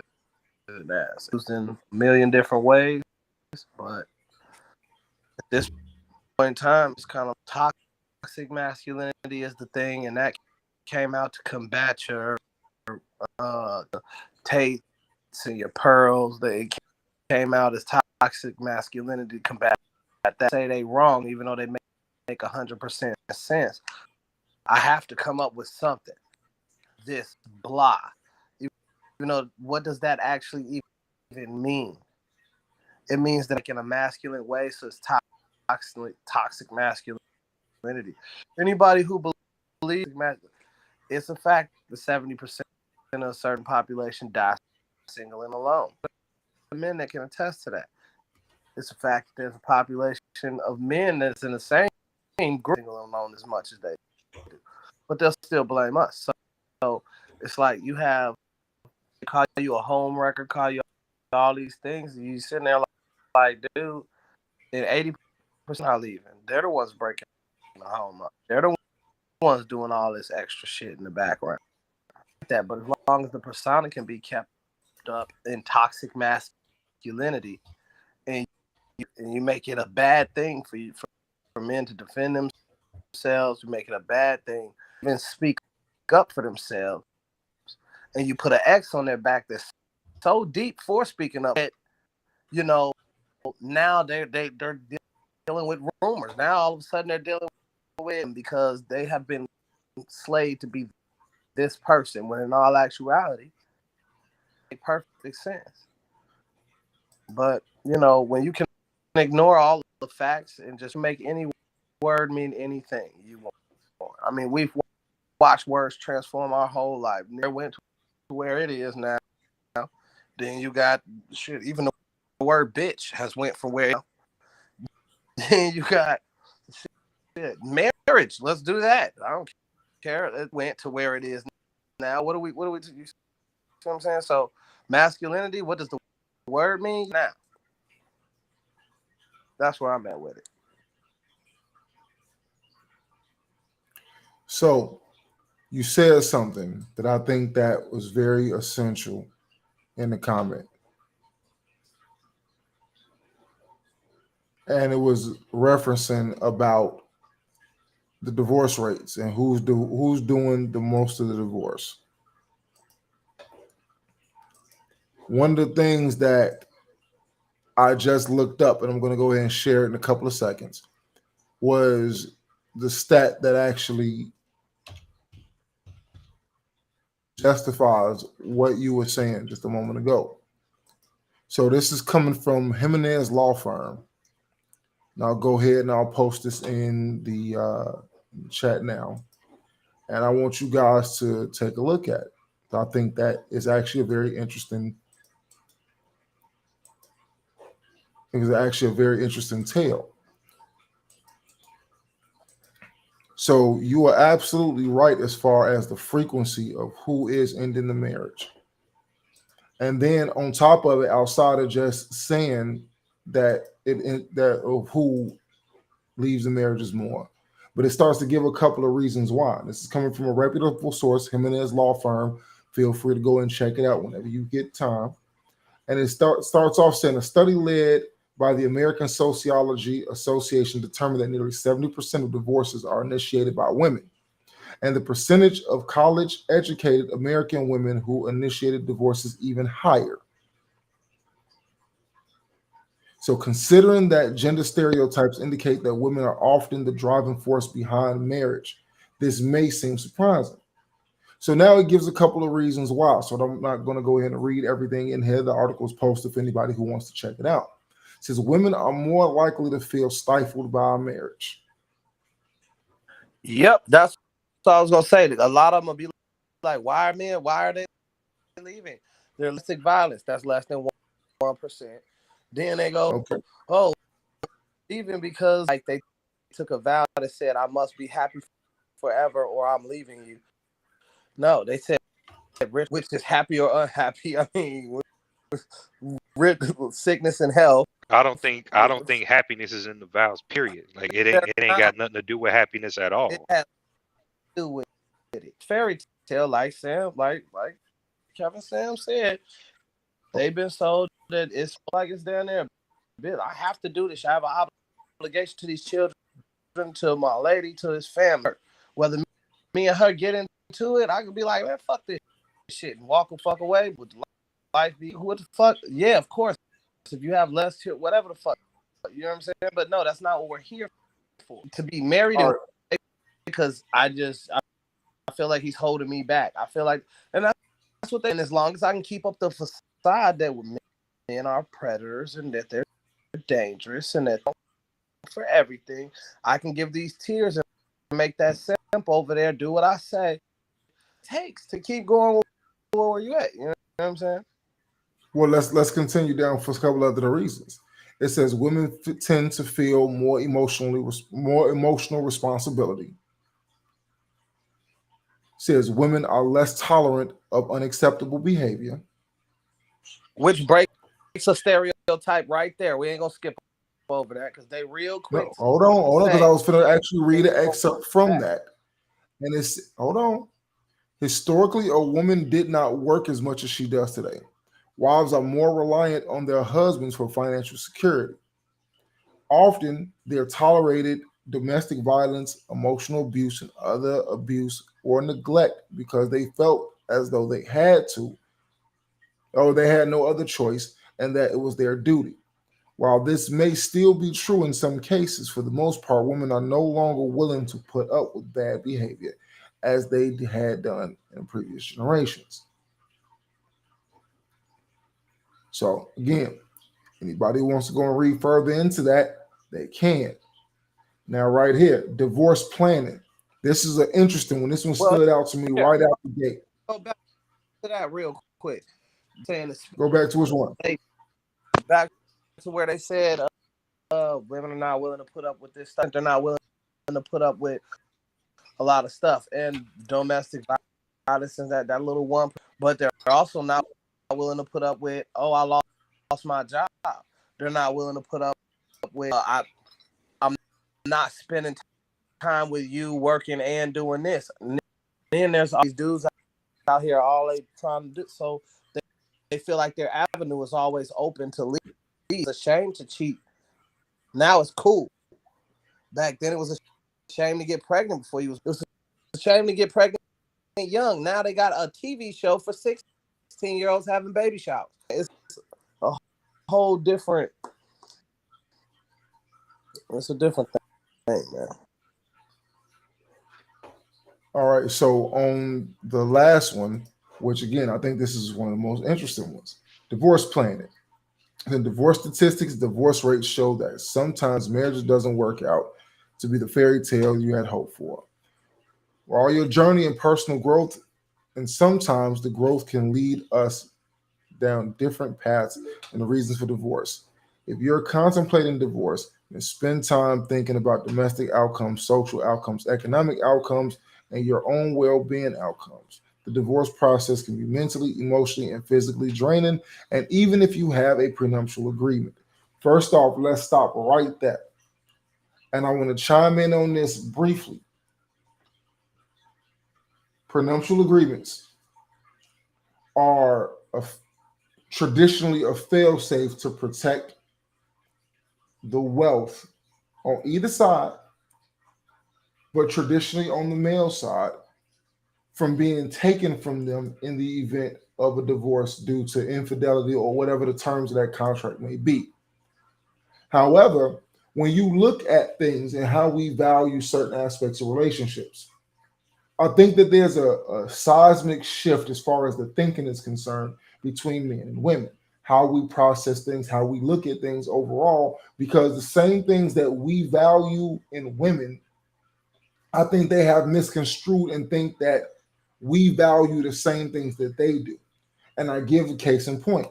it as. Used in a million different ways. But at this point in time, it's kind of toxic masculinity is the thing, and that came out to combat your Tates and your pearls. They came out as toxic masculinity to combat that. Say they wrong, even though they make 100% sense. I have to come up with something. This blah. What does that actually even mean? It means that in a masculine way, so it's toxic masculinity. Anybody who believes it's a fact that 70% of a certain population dies single and alone. The men that can attest to that. It's a fact that there's a population of men that's in the same group single and alone as much as they do. But they'll still blame us. So it's like you have call you a home wrecker, call you all these things, and you sitting there like, dude, and 80% are leaving. They're the ones breaking the home up. They're the ones doing all this extra shit in the background. But as long as the persona can be kept up in toxic masculinity, and you make it a bad thing for men to defend themselves, you make it a bad thing, even speak up for themselves, and you put an X on their back that's so deep for speaking up that now they're dealing with rumors. Now all of a sudden they're dealing with him because they have been slayed to be this person, when in all actuality, it makes perfect sense. But when you can ignore all the facts and just make any word mean anything you want. I mean, we've watched words transform our whole life. Never went to where it is now. Then you got shit. Even the word bitch has went from where. Then you got shit, marriage. Let's do that. I don't care. It went to where it is now. What do we? You see what I'm saying? So masculinity. What does the word mean now? That's where I'm at with it. So you said something that I think that was very essential in the comment. And it was referencing about the divorce rates and who's doing the most of the divorce. One of the things that I just looked up, and I'm going to go ahead and share it in a couple of seconds, was the stat that actually justifies what you were saying just a moment ago. So this is coming from Jimenez Law Firm. Now I'll go ahead and I'll post this in the chat now. And I want you guys to take a look at it. I think that is actually a very interesting tale. So you are absolutely right as far as the frequency of who is ending the marriage. And then on top of it, outside of just saying that that of who leaves the marriages more, but it starts to give a couple of reasons why. This is coming from a reputable source, Jimenez Law Firm. Feel free to go and check it out whenever you get time. And it starts off saying a study led by the American Sociology Association determined that nearly 70% of divorces are initiated by women. And the percentage of college-educated American women who initiated divorce is even higher. So considering that gender stereotypes indicate that women are often the driving force behind marriage, this may seem surprising. So now it gives a couple of reasons why. So I'm not going to go ahead and read everything in here. The article is posted for anybody who wants to check it out. It says women are more likely to feel stifled by a marriage. Yep, that's what I was going to say. A lot of them will be like, why are they leaving? They're domestic violence. That's less than 1%. Then they go, Okay. oh, even because like they took a vow that said, I must be happy forever or I'm leaving you. No, they said, which is happy or unhappy. I mean, sickness and health. I don't think happiness is in the vows. Period. Like it ain't got nothing to do with happiness at all. It has to do with it. Fairy tale, like Kevin Sam said, they've been sold that it's like it's down there. I have to do this. I have an obligation to these children, to my lady, to his family. Whether me and her get into it, I could be like, man, fuck this shit and walk the fuck away. Would life be what the fuck? Yeah, of course. If you have less, whatever the fuck, you know what I'm saying. But no, that's not what we're here for. To be married, because I feel like he's holding me back. I feel like, and that's what they. And as long as I can keep up the facade that men are predators and that they're dangerous and that for everything, I can give these tears and make that simp over there do what I say. It takes to keep going where you at. You know what I'm saying? Well, let's continue down for a couple other reasons. It says women tend to feel more emotional responsibility. It says women are less tolerant of unacceptable behavior, which breaks a stereotype right there. We ain't gonna skip over that because they real quick. No, hold on, because I was going to actually read an excerpt from that, and it's hold on. Historically, a woman did not work as much as she does today. Wives are more reliant on their husbands for financial security. Often, they're tolerated domestic violence, emotional abuse, and other abuse or neglect because they felt as though they had to, or they had no other choice, and that it was their duty. While this may still be true in some cases, for the most part, women are no longer willing to put up with bad behavior as they had done in previous generations. So again, anybody who wants to go and read further into that, they can. Now, right here, divorce planning. This is an interesting one. This one stood out to me right out the gate. Go back to that real quick. Go back to which one? Back to where they said women are not willing to put up with this stuff. They're not willing to put up with a lot of stuff and domestic violence and that little one. But they're also not willing to put up with, oh, I lost my job. They're not willing to put up with, I'm not spending time with you working and doing this. And then there's all these dudes out here, all they trying to do. So they feel like their avenue is always open to leave. It's a shame to cheat. Now it's cool. Back then it was a shame to get pregnant before you was. It was a shame to get pregnant young. Now they got a TV show for 16-year-olds having baby showers. It's a whole different. It's a different thing, man. All right. So on the last one, which again, I think this is one of the most interesting ones, divorce planning. The divorce statistics, divorce rates show that sometimes marriage doesn't work out to be the fairy tale you had hoped for. While your journey in personal growth, and sometimes the growth can lead us down different paths and the reasons for divorce. If you're contemplating divorce, then spend time thinking about domestic outcomes, social outcomes, economic outcomes, and your own well-being outcomes. The divorce process can be mentally, emotionally, and physically draining, and even if you have a prenuptial agreement. First off, let's stop right there. And I want to chime in on this briefly. Prenuptial agreements are traditionally a fail-safe to protect the wealth on either side, but traditionally on the male side, from being taken from them in the event of a divorce due to infidelity or whatever the terms of that contract may be. However, when you look at things and how we value certain aspects of relationships, I think that there's a seismic shift as far as the thinking is concerned between men and women, how we process things, how we look at things overall, because the same things that we value in women, I think they have misconstrued and think that we value the same things that they do. And I give a case in point.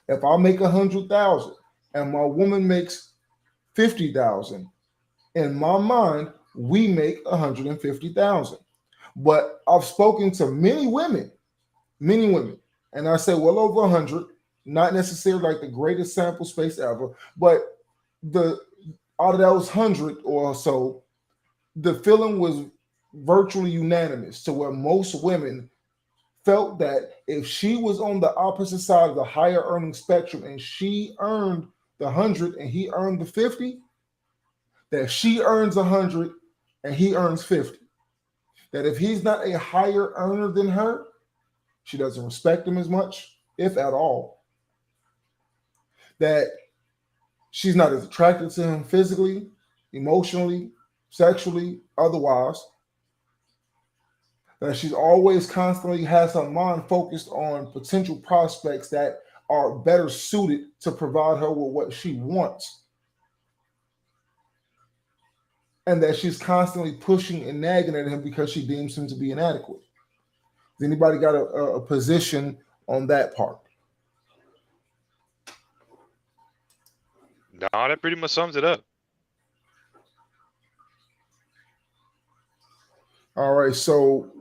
If I make 100,000 and my woman makes 50,000, in my mind, we make 150,000. But I've spoken to many women, and I say well over 100, not necessarily like the greatest sample space ever, but out of those 100 or so, the feeling was virtually unanimous to where most women felt that if she was on the opposite side of the higher earning spectrum and she earned the 100 and he earned the 50, that she earns 100 and he earns 50. That if he's not a higher earner than her, she doesn't respect him as much, if at all. That she's not as attracted to him physically, emotionally, sexually, otherwise. That she's always constantly has her mind focused on potential prospects that are better suited to provide her with what she wants. And that she's constantly pushing and nagging at him because she deems him to be inadequate. Has anybody got a position on that part? No, that pretty much sums it up. All right, so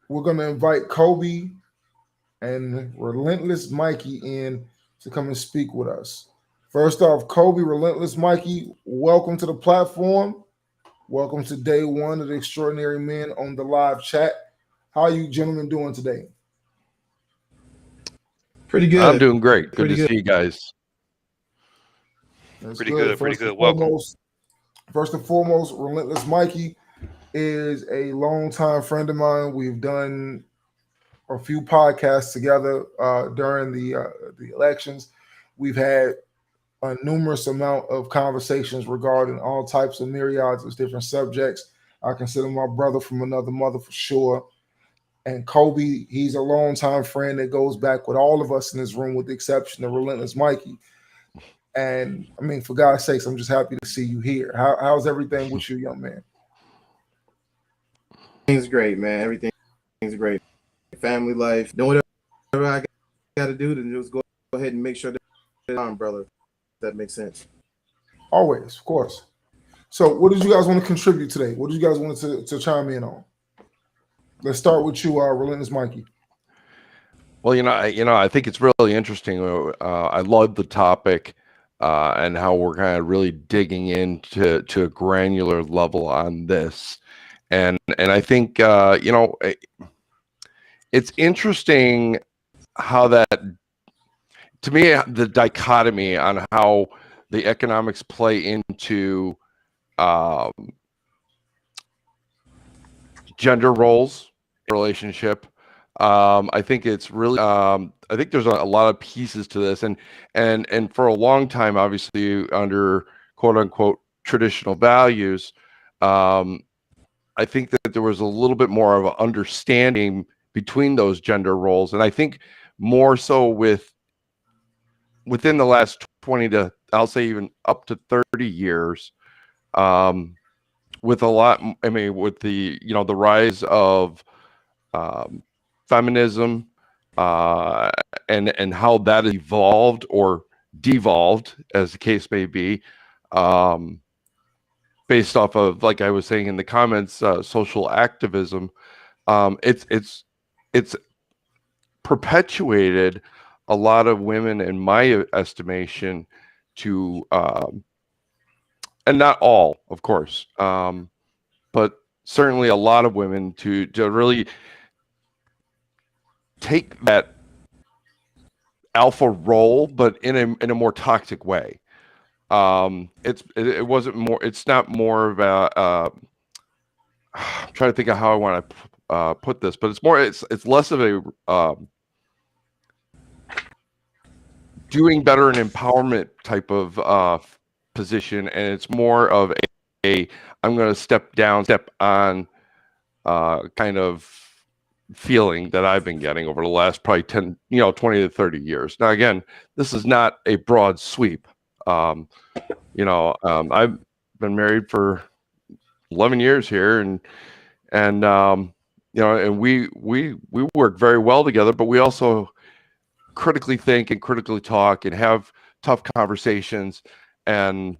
we're going to invite Kobe and Relentless Mikey in to come and speak with us. First off, Kobe, Relentless Mikey, welcome to the platform. Welcome to day one of the Extraordinary Men on the live chat. How are you gentlemen doing today? Pretty good. I'm doing great. Good to see you guys. That's Pretty good. Welcome. First and foremost, Relentless Mikey is a longtime friend of mine. We've done a few podcasts together during the elections. We've had a numerous amount of conversations regarding all types of myriads of different subjects. I consider my brother from another mother for sure. And Kobe, he's a longtime friend that goes back with all of us in this room, with the exception of Relentless Mikey. And I mean, for God's sakes, I'm just happy to see you here. How's everything with you, young man? Everything's great, man. Everything's great. Family life. Doing whatever I got to do to just go ahead and make sure that I'm brother. If that makes sense. Always, of course. So, what did you guys want to contribute today? What did you guys want to chime in on? Let's start with you, Relentless Mikey. Well, I think it's really interesting. I love the topic and how we're kind of really digging into a granular level on this, and I think it's interesting how that, to me, the dichotomy on how the economics play into gender roles, relationship. I think it's really. I think there's a lot of pieces to this, and for a long time, obviously, under quote unquote traditional values, I think that there was a little bit more of an understanding between those gender roles, and I think more so within the last 20 to, I'll say, even up to 30 years. With a lot, I mean, with the the rise of feminism and how that evolved or devolved, as the case may be, based off of, like I was saying in the comments, social activism. It's perpetuated a lot of women, in my estimation, to and not all, of course, but certainly a lot of women to really take that alpha role, but in a more toxic way. It wasn't more. It's not more about. I'm trying to think of how I want to put this, but it's more. It's less of a doing better and empowerment type of position, and it's more of a I'm going to step on kind of feeling that I've been getting over the last probably 20 to 30 years. Now, again, this is not a broad sweep. I've been married for 11 years here, and we work very well together, but we also critically think and critically talk and have tough conversations and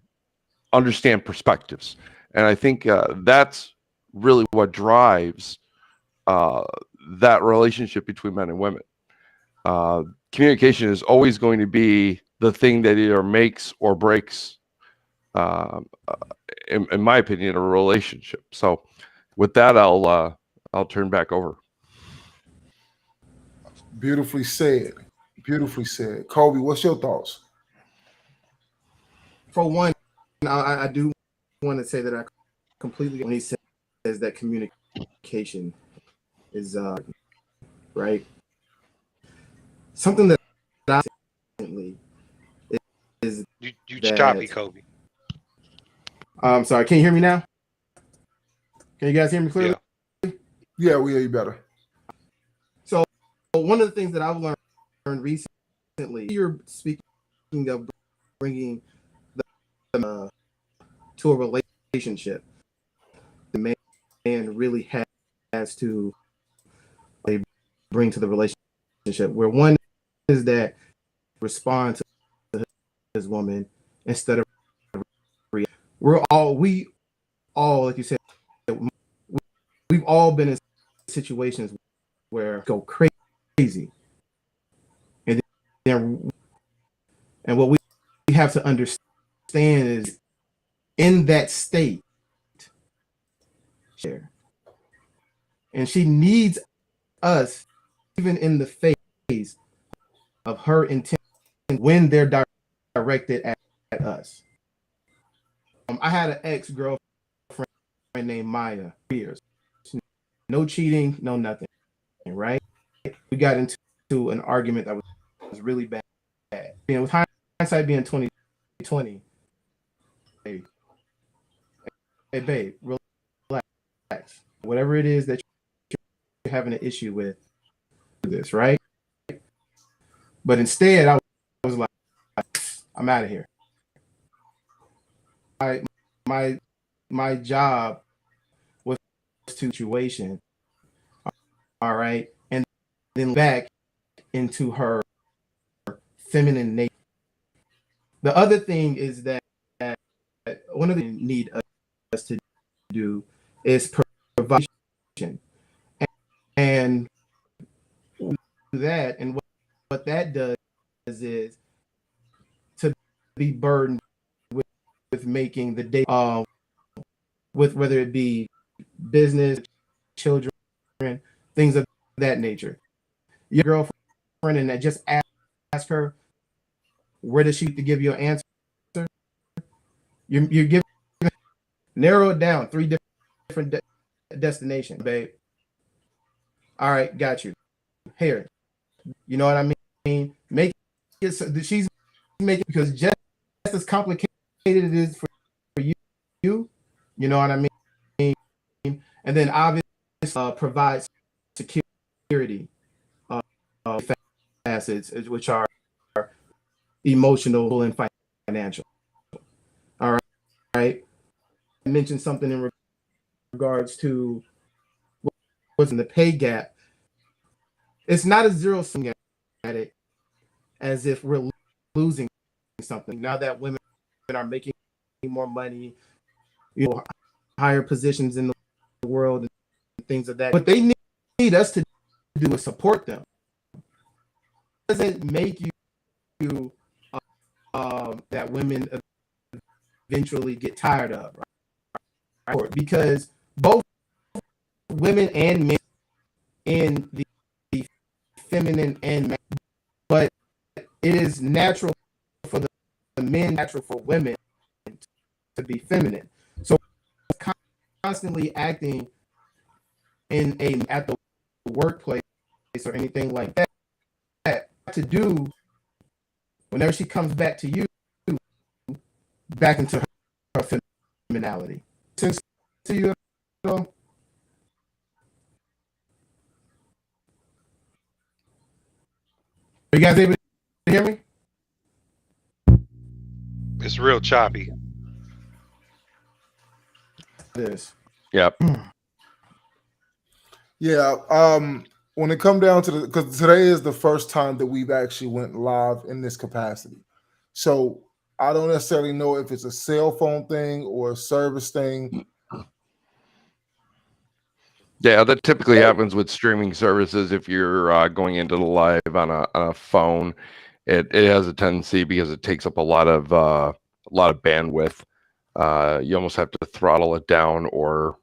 understand perspectives. And I think that's really what drives that relationship between men and women. Communication is always going to be the thing that either makes or breaks, in my opinion, a relationship. So with that, I'll turn back over. Beautifully said. Beautifully said. Kobe, what's your thoughts? For one, I do want to say that I completely, when he says that communication is right, something that I recently is you choppy, Kobe. I'm sorry, can you hear me now? Can you guys hear me clearly? Yeah, we hear you better. So one of the things that I've learned recently, you're speaking of bringing them to a relationship. The man really has to bring to the relationship, where one is that respond to his woman instead of react. We all, like you said, we've all been in situations where go crazy, and what we have to understand is, in that state, and she needs us, even in the phase of her intent, when they're directed at us. I had an ex-girlfriend named Maya for years. No cheating, no nothing, right? We got into an argument that was really bad. And with hindsight being 20, 20. Hey, hey, babe, relax. Whatever it is that you're having an issue with, this, right? But instead, I was like, I'm out of here. My my job was to situation, all right, and then back into her feminine nature. The other thing is that one of the things need us to do is provide, and that, and what that does is to be burdened with making the day, with whether it be business, children, things of that nature. Your girlfriend, and that just ask her, where does she to give you an answer? You're giving, narrow it down, 3 different destinations, babe. All right, got you. Here, you know what I mean? Make it so that she's making, because just as complicated it is for you, you know what I mean? And then obviously provides security facets, which are emotional and financial. All right. I mentioned something in regards to what's in the pay gap. It's not a zero sum at it, as if we're losing something. Now that women are making more money, you know, higher positions in the world and things of that. What they need us to do is support them. It doesn't make you that women eventually get tired of, right? Because both women and men in the feminine and men, but it is natural for the men, natural for women to be feminine. So constantly acting at the workplace or anything like that to do whenever she comes back to you, back into her femininity. Since to you, are you guys able to hear me? It's real choppy. This. Yep. Yeah. When it come down to because today is the first time that we've actually went live in this capacity. So I don't necessarily know if it's a cell phone thing or a service thing. Yeah, that typically happens with streaming services. If you're going into the live on a phone, it has a tendency, because it takes up a lot of bandwidth. You almost have to throttle it down, or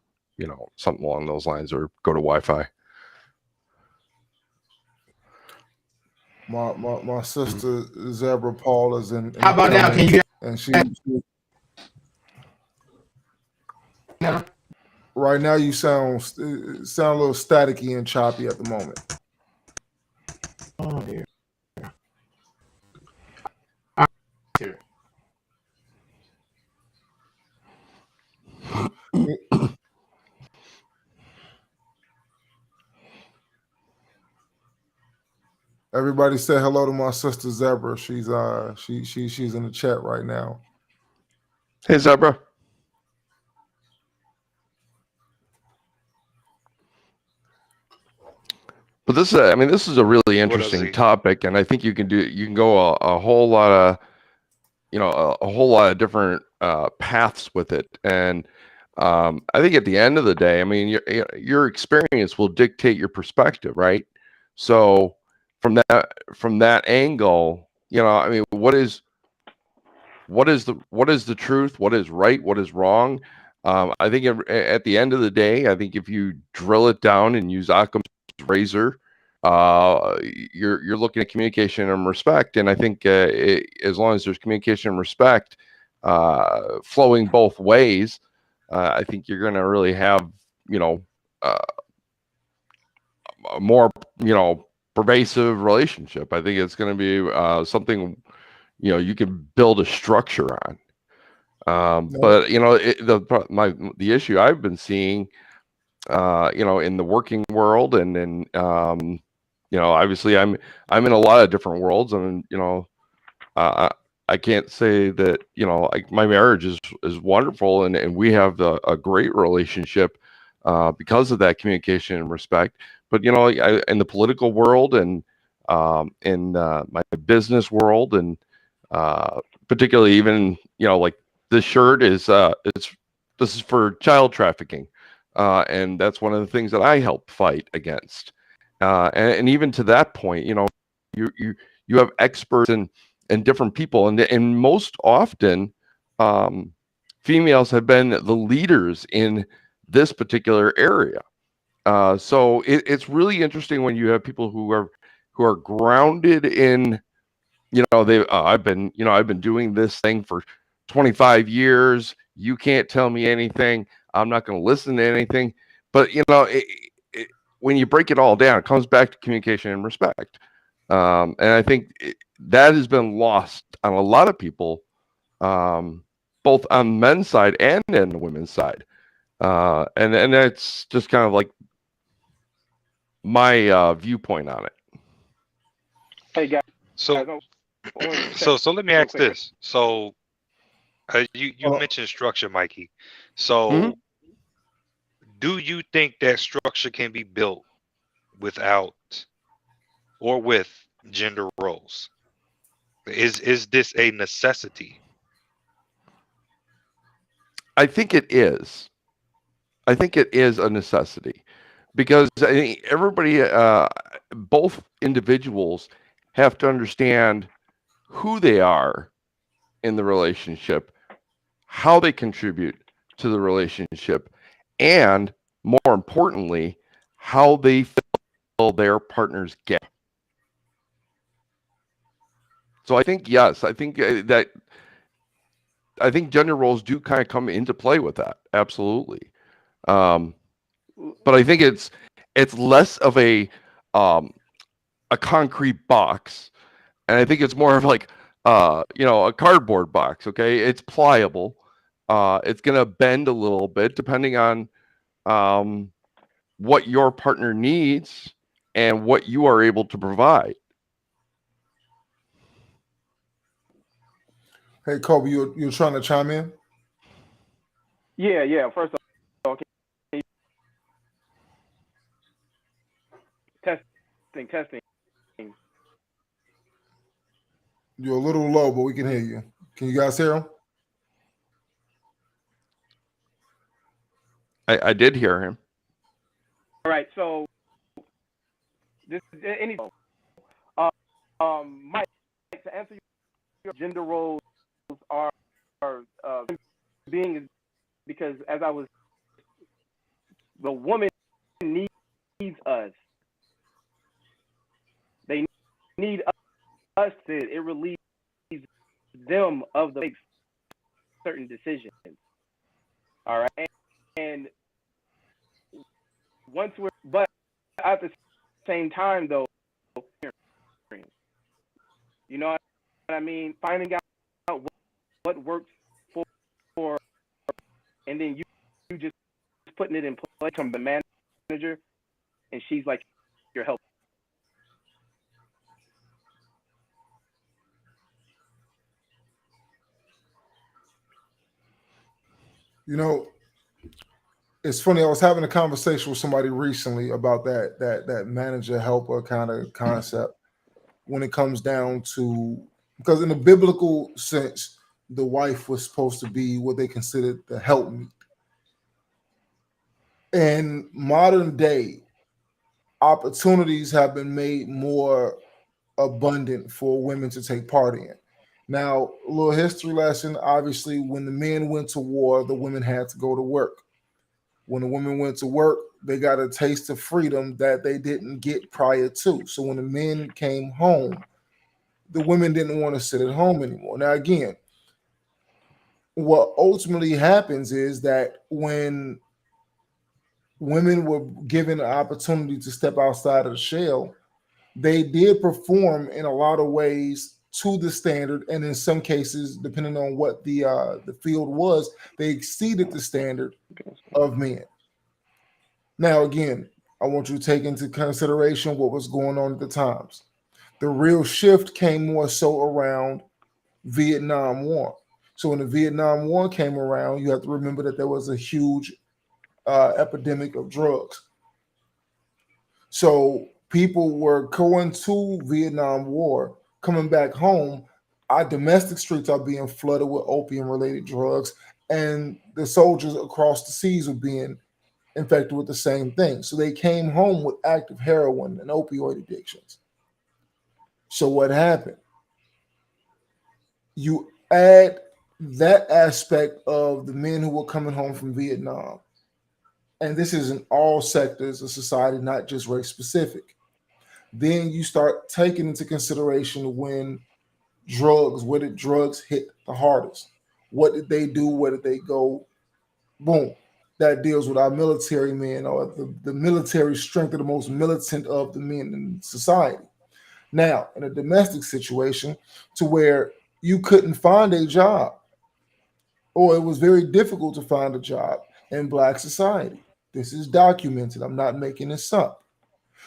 something along those lines, or go to Wi-Fi. My sister Zebra Paul is in. How about now? Can you get? And she Now? right now you sound a little staticky and choppy at the moment. Oh dear. Here. Everybody say hello to my sister Zebra. She's she's in the chat right now. Hey, Zebra. But this is a really interesting topic, and I think you can go a whole lot of a whole lot of different paths with it. And I think at the end of the day, I mean, your experience will dictate your perspective, right? So from that angle, I mean, what is the truth? What is right? What is wrong? I think at the end of the day, I think if you drill it down and use Occam's razor, you're looking at communication and respect. And I think as long as there's communication and respect flowing both ways, I think you're going to really have a more pervasive relationship. I think it's going to be something you can build a structure on. No. But the issue I've been seeing, in the working world, and then obviously I'm in a lot of different worlds, and I can't say that my marriage is wonderful, and we have a great relationship because of that communication and respect. But in the political world, and in my business world, and particularly even like this shirt is this is for child trafficking, and that's one of the things that I help fight against. And even to that point, you have experts and different people, and most often females have been the leaders in this particular area. So it's really interesting when you have people who are grounded in, I've been doing this thing for 25 years. You can't tell me anything. I'm not going to listen to anything. But when you break it all down, it comes back to communication and respect. And I think that has been lost on a lot of people, both on the men's side and in the women's side. And that's just kind of like my viewpoint on it. Hey guys. So let me ask this. So you mentioned structure, Mikey. So do you think that structure can be built without or with gender roles? Is this a necessity? I think it is. I think it is a necessity, because I think everybody, both individuals, have to understand who they are in the relationship, how they contribute to the relationship, and more importantly, how they fill their partner's gap. So I think, yes, I think gender roles do kind of come into play with that. Absolutely. But I think it's less of a concrete box, and I think it's more of like a cardboard box. Okay, it's pliable. It's gonna bend a little bit depending on what your partner needs and what you are able to provide. Hey, Kobe, you're trying to chime in? Yeah. First of all, testing. You're a little low, but we can hear you. Can you guys hear him? I did hear him. All right, so this any Mike, to answer your gender roles are being, because as I was, the woman needs us. They need us to, it relieves them of the make certain decisions. All right, and once we're, but at the same time though, you know what I mean, finding out what works for, and then you just putting it in place from the manager, and she's like your help. It's funny. I was having a conversation with somebody recently about that manager helper kind of concept when it comes down to, because in the biblical sense, the wife was supposed to be what they considered the helpmeet. In modern day, opportunities have been made more abundant for women to take part in. Now, a little history lesson. Obviously, when the men went to war, the women had to go to work. When the women went to work, they got a taste of freedom that they didn't get prior to. So when the men came home, the women didn't want to sit at home anymore. Now, again, what ultimately happens is that when women were given an opportunity to step outside of the shell, they did perform in a lot of ways to the standard, and in some cases, depending on what the field was, they exceeded the standard of men. Now, again, I want you to take into consideration what was going on at the times. The real shift came more so around Vietnam War. So when the Vietnam War came around, you have to remember that there was a huge epidemic of drugs. So people were going to Vietnam War, coming back home. Our domestic streets are being flooded with opium-related drugs, and the soldiers across the seas were being infected with the same thing. So they came home with active heroin and opioid addictions. So what happened? You add that aspect of the men who were coming home from Vietnam, and this is in all sectors of society, not just race specific. Then you start taking into consideration when where did drugs hit the hardest? What did they do? Where did they go? Boom. That deals with our military men, or the military strength of the most militant of the men in society. Now, in a domestic situation to where you couldn't find a job, or it was very difficult to find a job in Black society. This is documented. I'm not making this up.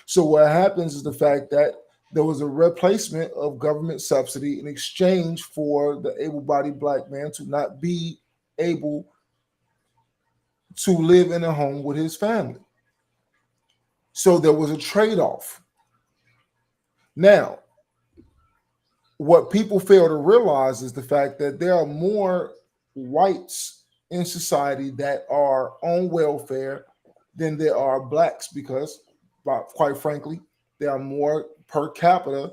So what happens is the fact that there was a replacement of government subsidy in exchange for the able-bodied Black man to not be able to live in a home with his family. So there was a trade-off. Now, what people fail to realize is the fact that there are more whites in society that are on welfare than there are Blacks, because, quite frankly, there are more per capita,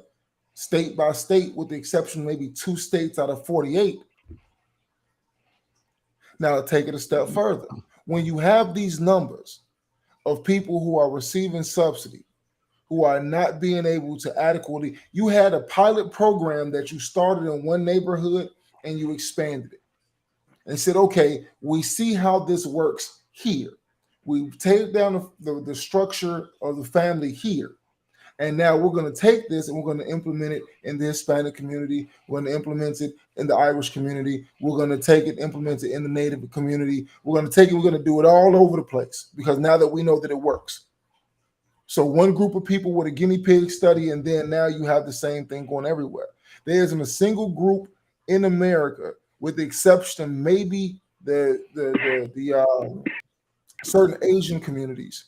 state by state, with the exception of maybe 2 states out of 48. Now, to take it a step further, when you have these numbers of people who are receiving subsidy, who are not being able to adequately, you had a pilot program that you started in one neighborhood and you expanded it and said, okay, we see how this works here. We take down the structure of the family here. And now we're going to take this and we're going to implement it in the Hispanic community. We're going to implement it in the Irish community. We're going to take it, implement it in the Native community. We're going to take it, we're going to do it all over the place, because now that we know that it works. So one group of people with a guinea pig study, and then now you have the same thing going everywhere. There isn't a single group in America, with the exception of maybe the certain Asian communities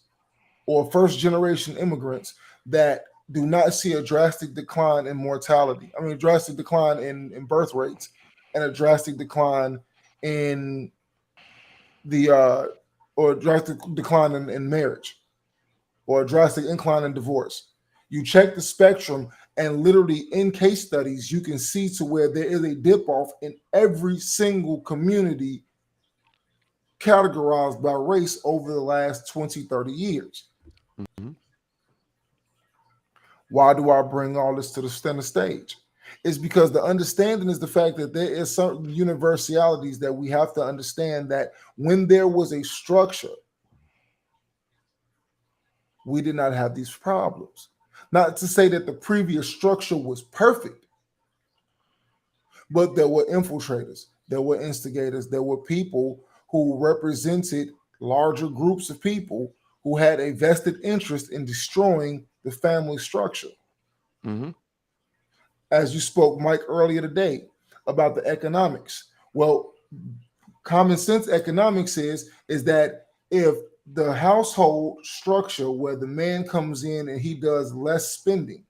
or first generation immigrants, that do not see a drastic decline in mortality. I mean, a drastic decline in birth rates, and a drastic decline in or a drastic decline in marriage, or a drastic incline in divorce. You check the spectrum, and literally in case studies, you can see to where there is a dip off in every single community categorized by race over the last 20, 30 years. Mm-hmm. Why do I bring all this to the center stage? It's because the understanding is the fact that there is certain universalities that we have to understand, that when there was a structure, we did not have these problems. Not to say that the previous structure was perfect, but there were infiltrators, there were instigators, there were people who represented larger groups of people who had a vested interest in destroying the family structure. Mm-hmm. As you spoke, Mike, earlier today about the economics. Well, common sense economics is that if the household structure where the man comes in and he does less spending,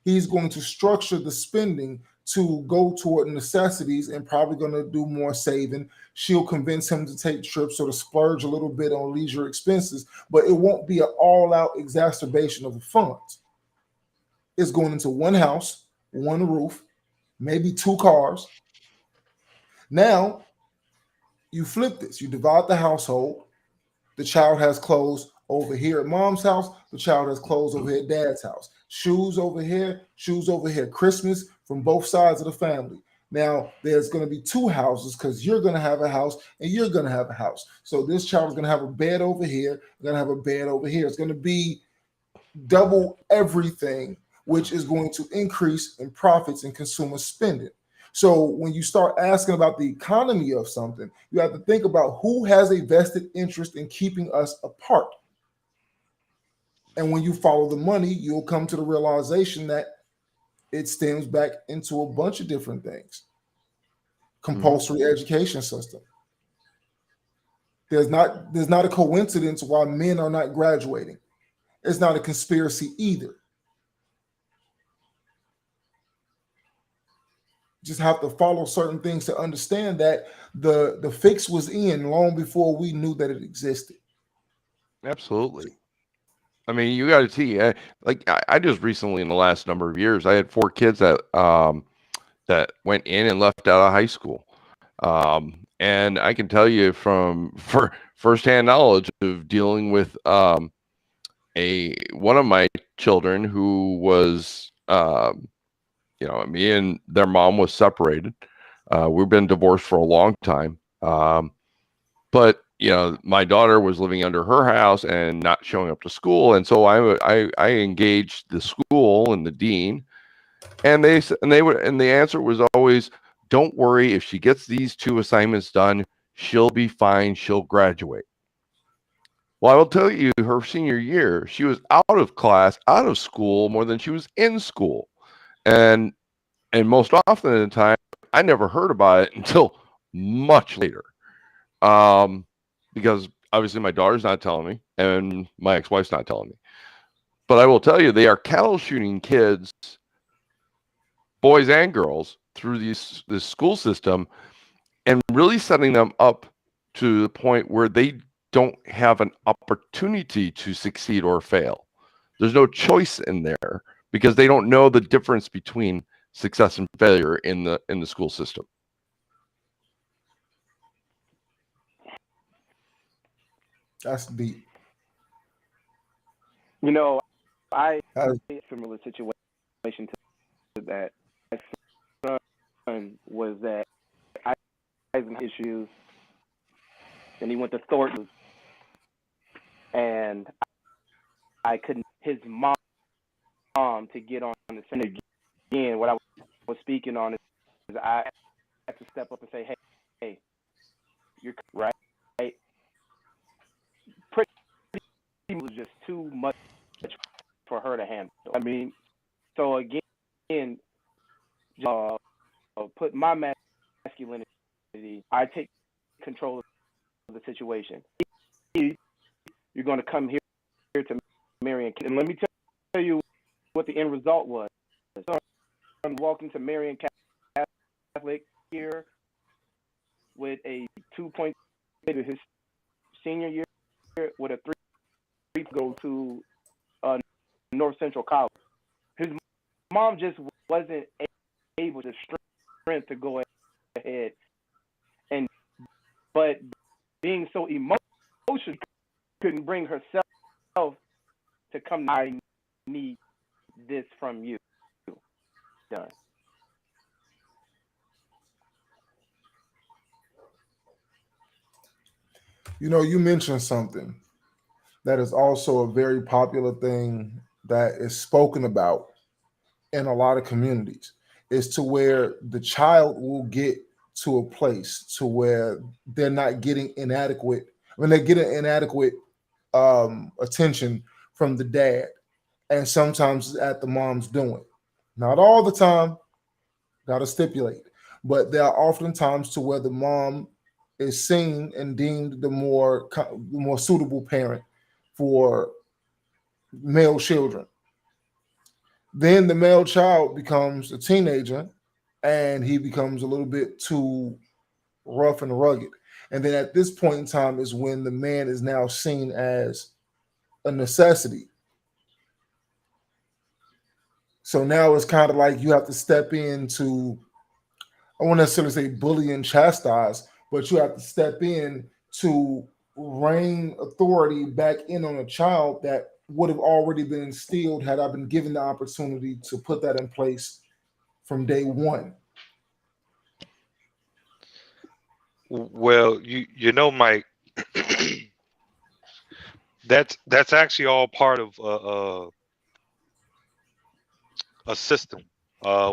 he's going to structure the spending to go toward necessities and probably going to do more saving. She'll convince him to take trips or to splurge a little bit on leisure expenses, but it won't be an all-out exacerbation of the funds. It's going into one house, one roof, maybe 2 cars. Now, you flip this. You divide the household. The child has clothes over here at mom's house. The child has clothes over here at dad's house. Shoes over here, shoes over here. Christmas from both sides of the family. Now, there's going to be 2 houses, because you're going to have a house and you're going to have a house. So this child is going to have a bed over here, going to have a bed over here. It's going to be double everything, which is going to increase in profits and consumer spending. So when you start asking about the economy of something, you have to think about who has a vested interest in keeping us apart. And when you follow the money, you'll come to the realization that it stems back into a bunch of different things. Compulsory education system. There's not a coincidence why men are not graduating. It's not a conspiracy either. Just have to follow certain things to understand that the fix was in long before we knew that it existed. Absolutely. I mean, you got to see. I just recently, in the last number of years, I had 4 kids that went in and left out of high school, and I can tell you from firsthand knowledge of dealing with one of my children who was, me and their mom was separated. We've been divorced for a long time, but my daughter was living under her house and not showing up to school, and so I engaged the school and the dean, and the answer was always, "Don't worry, if she gets these 2 assignments done, she'll be fine. She'll graduate." Well, I will tell you, her senior year, she was out of class, out of school more than she was in school, and most often at the time, I never heard about it until much later. Because obviously my daughter's not telling me and my ex-wife's not telling me. But I will tell you, they are cattle shooting kids, boys and girls, through this school system and really setting them up to the point where they don't have an opportunity to succeed or fail. There's no choice in there because they don't know the difference between success and failure in the school system. That's deep. I had a similar situation to that. My son was that I had issues, and he went to Thornton, and I couldn't. His mom to get on the center again. What I was speaking on is I had to step up and say, "Hey, you're right." It was just too much for her to handle. I mean, so again, put my masculinity. I take control of the situation. You're going to come here to Marion, and let me tell you what the end result was. So I'm walking to Marion Catholic here with a 2.0 his senior year with a 3 go to North Central College. His mom just wasn't able to strength to go ahead, but being so emotional, couldn't bring herself to come. I need this from you. Done. You mentioned something that is also a very popular thing that is spoken about in a lot of communities, is to where the child will get to a place to where they're not getting inadequate, when they're getting inadequate attention from the dad, and sometimes it's at the mom's doing. Not all the time, gotta stipulate, but there are often times to where the mom is seen and deemed the more suitable parent for male children. Then the male child becomes a teenager and he becomes a little bit too rough and rugged. And then at this point in time is when the man is now seen as a necessity. So now it's kind of like you have to step into, I won't necessarily say bully and chastise, but you have to step in to rein authority back in on a child that would have already been instilled had I been given the opportunity to put that in place from day one. Well, Mike, that's actually all part of a system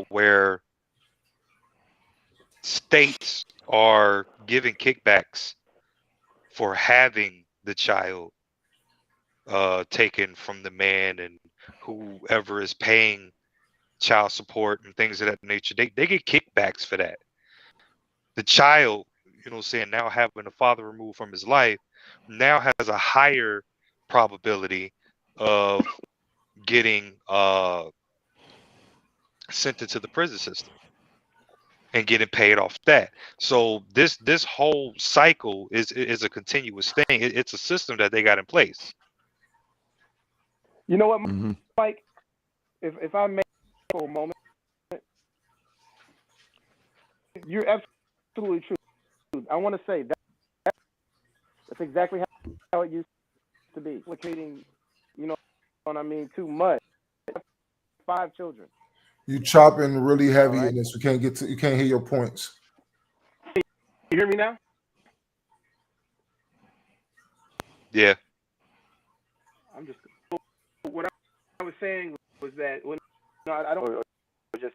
where states are giving kickbacks for having the child taken from the man, and whoever is paying child support and things of that nature, they get kickbacks for that. The child, saying, now having the father removed from his life, now has a higher probability of getting sent into the prison system and getting paid off that. So this whole cycle is a continuous thing. It's a system that they got in place. You know what, Mhm. Mike? If I may for a moment, you're absolutely true. I want to say that's exactly how it used to be. Implicating, you know what I mean, too much. 5 children. You chopping really heavy All right. in this. You can't hear your points. You hear me now? Yeah. I'm just what I was saying was that when I don't just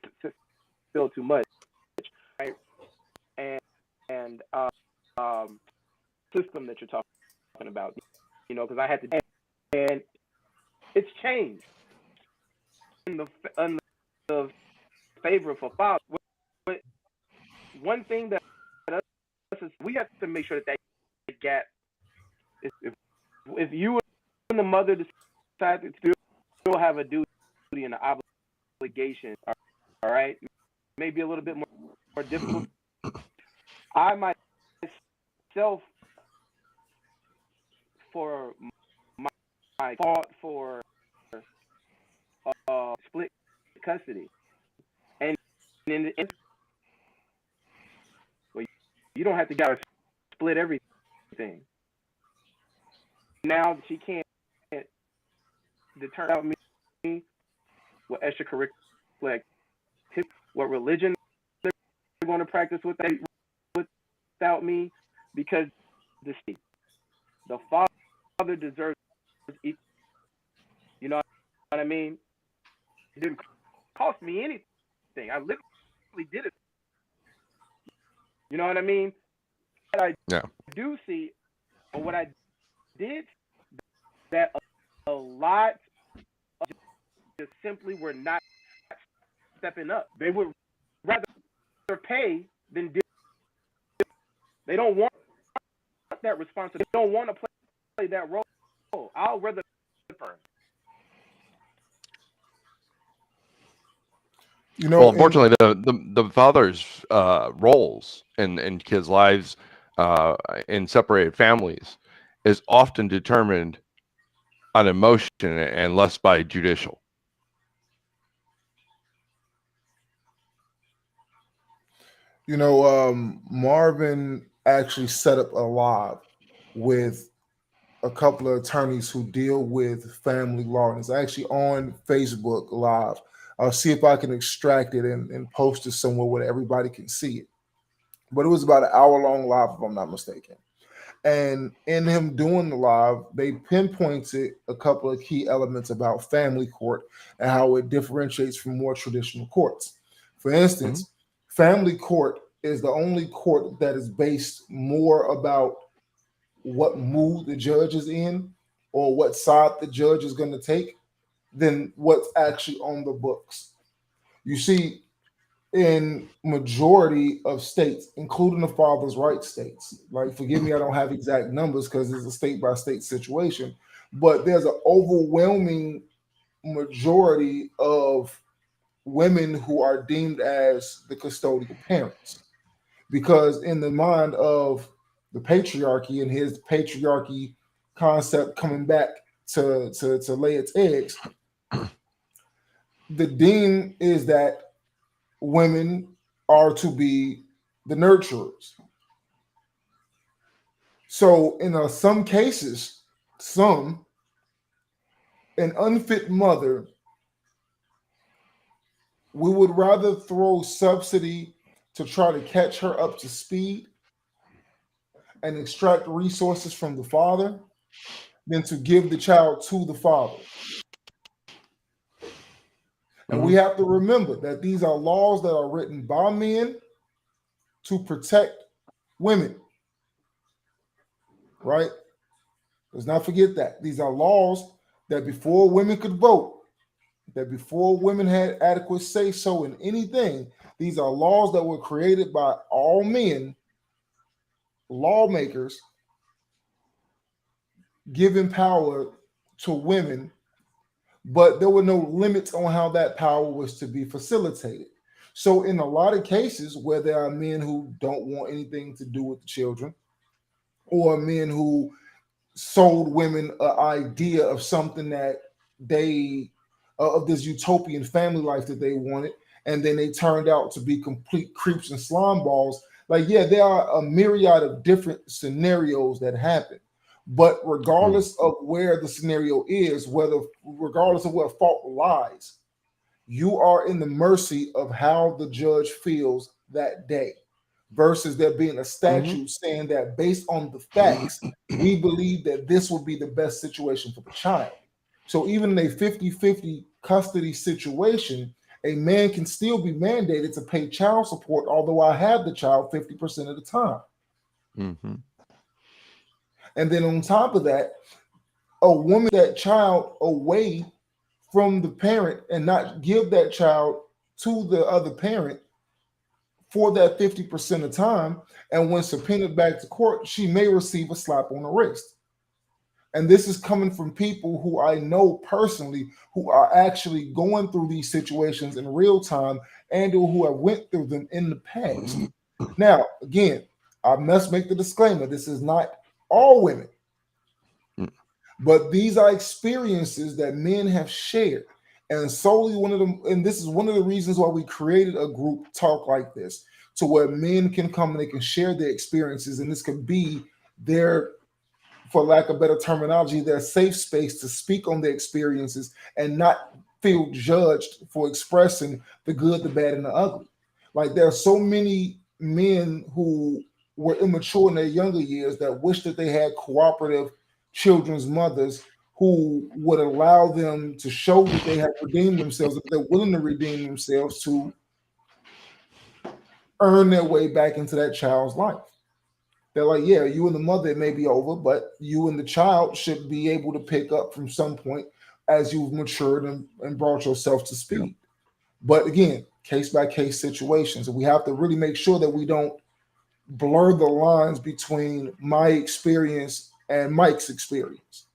feel too much, right? And system that you're talking about, because I had to, and it's changed in the favor for fathers. But one thing that us is we have to make sure that gap is if you and the mother decide to still have a duty and an obligation, all right, maybe a little bit more difficult. I myself, for my fought for split custody, and well, you don't have to get split everything. Now she can't determine me what extracurricular activity, what religion they're going to practice without me, because the father deserves equal. You know what I mean? It didn't cost me anything. I literally did it. You know what I mean? What I do see, or what I did, that a lot of just simply were not stepping up. They would rather pay than do. They don't want that responsibility. They don't want to play that role. I'll rather. Well, unfortunately, the father's roles in kids' lives in separated families is often determined on emotion and less by judicial. Marvin actually set up a live with a couple of attorneys who deal with family law, and it's actually on Facebook Live. I'll see if I can extract it and post it somewhere where everybody can see it. But it was about an hour-long live, if I'm not mistaken. And in him doing the live, they pinpointed a couple of key elements about family court and how it differentiates from more traditional courts. For instance, family court is the only court that is based more about what mood the judge is in or what side the judge is going to take than what's actually on the books. You see, in majority of states, including the father's rights states, like forgive me, I don't have exact numbers because it's a state by state situation, but there's an overwhelming majority of women who are deemed as the custodial parents, because in the mind of the patriarchy and his patriarchy concept coming back to lay its eggs, the deem is that women are to be the nurturers. So in some cases, an unfit mother, we would rather throw subsidy to try to catch her up to speed and extract resources from the father than to give the child to the father. And we have to remember that these are laws that are written by men to protect women, right? Let's not forget that. These are laws that before women could vote, that before women had adequate say-so in anything, these are laws that were created by all men, lawmakers, giving power to women, but there were no limits on how that power was to be facilitated. So in a lot of cases where there are men who don't want anything to do with the children, or men who sold women an idea of something that they of this utopian family life that they wanted, and then they turned out to be complete creeps and slime balls. Like, yeah, there are a myriad of different scenarios that happen, but regardless of where the scenario is, regardless of where fault lies, you are in the mercy of how the judge feels that day, versus there being a statute saying that based on the facts, we believe that this will be the best situation for the child. So even in a 50-50 custody situation, a man can still be mandated to pay child support, although I have the child 50% of the time. And then on top of that, a woman that child away from the parent and not give that child to the other parent for that 50% of time, and when subpoenaed back to court, she may receive a slap on the wrist. And this is coming from people who I know personally, who are actually going through these situations in real time and who have went through them in the past. Now, again, I must make the disclaimer, this is not all women, but these are experiences that men have shared. And solely one of them, and this is one of the reasons why we created a group talk like this, to where men can come and they can share their experiences, and this could be their, for lack of better terminology, their safe space to speak on their experiences and not feel judged for expressing the good, the bad, and the ugly. Like, there are so many men who were immature in their younger years that wish that they had cooperative children's mothers who would allow them to show that they have redeemed themselves, that they're willing to redeem themselves to earn their way back into that child's life. They're like, yeah, you and the mother, it may be over, but you and the child should be able to pick up from some point as you've matured and brought yourself to speed. But again, case by case situations. And we have to really make sure that we don't blur the lines between my experience and Mike's experience.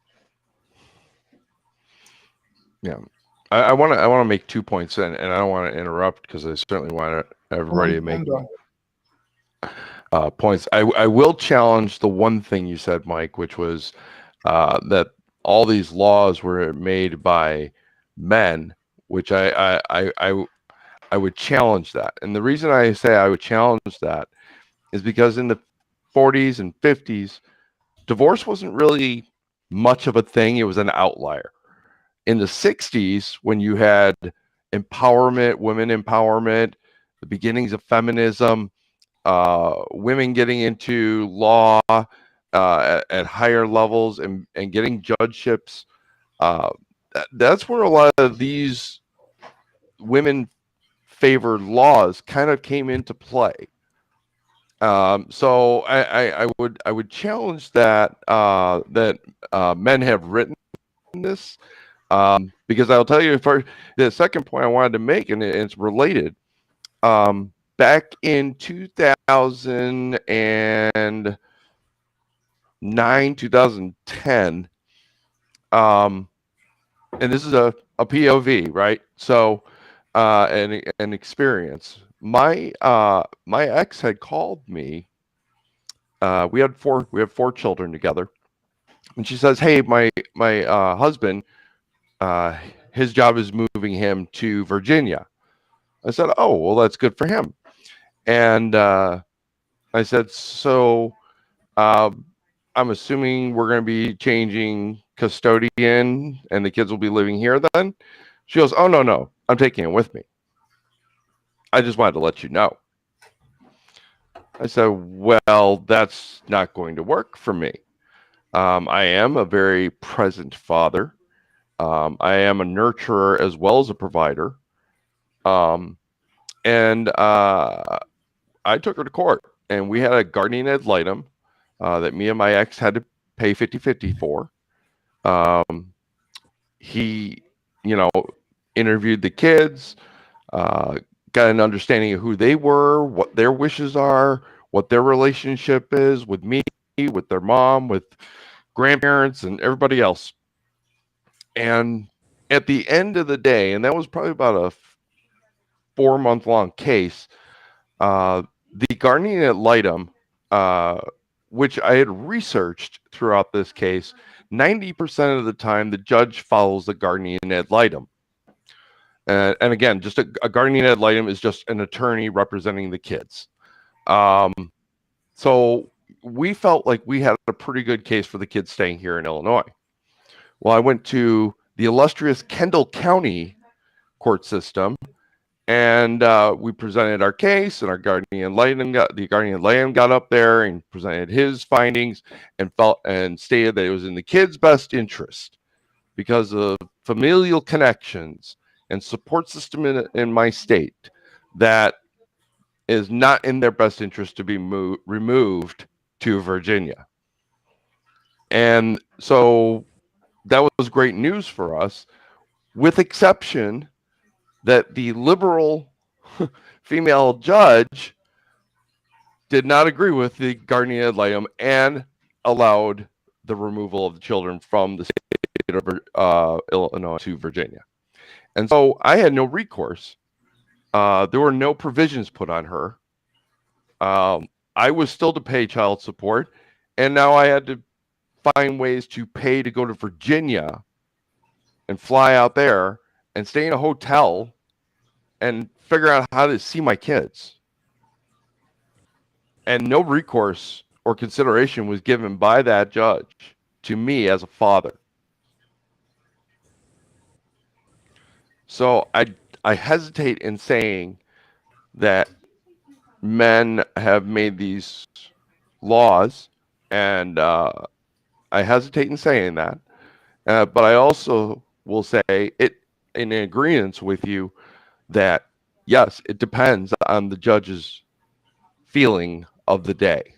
Yeah, I want to make 2 points, and I don't want to interrupt because I certainly want everybody to make points. I will challenge the one thing you said, Mike, which was that all these laws were made by men, which I would challenge that. And the reason I say I would challenge that is because in the 40s and 50s, divorce wasn't really much of a thing. It was an outlier. In the 60s, when you had empowerment, women empowerment, the beginnings of feminism, women getting into law at higher levels and getting judgeships, that's where a lot of these women favored laws kind of came into play. So I would challenge that men have written this, because I'll tell you, the second point I wanted to make, and it's related. Back in 2009, 2010, and this is a POV, right? So, an experience. My ex had called me. We have four children together, and she says, "Hey, my husband, his job is moving him to Virginia." I said, "Oh, well, that's good for him." And I said, "So, I'm assuming we're going to be changing custodian, and the kids will be living here then?" She goes, "Oh, no, I'm taking him with me. I just wanted to let you know." I said, "Well, that's not going to work for me. I am a very present father. I am a nurturer as well as a provider. And I took her to court, and we had a guardian ad litem that me and my ex had to pay 50-50 for. He, interviewed the kids, got an understanding of who they were, what their wishes are, what their relationship is with me, with their mom, with grandparents, and everybody else. And at the end of the day, and that was probably about a 4-month-long case, the guardian ad litem, which I had researched throughout this case, 90% of the time the judge follows the guardian ad litem. And again, just a guardian ad litem is just an attorney representing the kids. So we felt like we had a pretty good case for the kids staying here in Illinois. Well, I went to the illustrious Kendall County court system, and we presented our case, and our guardian ad litem got up there and presented his findings and stated that it was in the kids' best interest because of familial connections and support system in my state that is not in their best interest to be removed to Virginia. And so that was great news for us, with exception that the liberal female judge did not agree with the guardian ad litem and allowed the removal of the children from the state of Illinois to Virginia. And so I had no recourse. There were no provisions put on her. I was still to pay child support, and now I had to find ways to pay to go to Virginia and fly out there and stay in a hotel and figure out how to see my kids. And no recourse or consideration was given by that judge to me as a father. So I hesitate in saying that men have made these laws, and I hesitate in saying that. But I also will say it in agreement with you that, yes, it depends on the judge's feeling of the day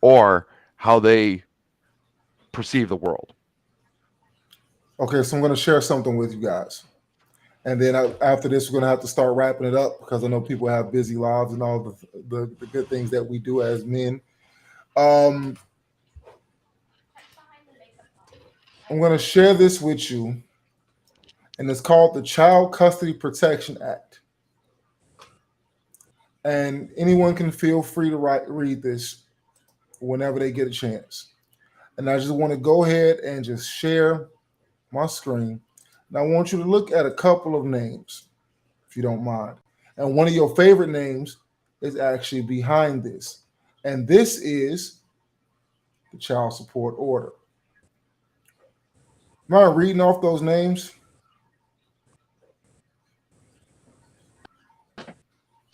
or how they perceive the world. Okay, so I'm going to share something with you guys. And then after this, we're going to have to start wrapping it up because I know people have busy lives and all the good things that we do as men. I'm going to share this with you, and it's called the Child Custody Protection Act. And anyone can feel free to read this whenever they get a chance. And I just want to go ahead and just share my screen. And I want you to look at a couple of names, if you don't mind. And one of your favorite names is actually behind this. And this is the child support order. Am I reading off those names?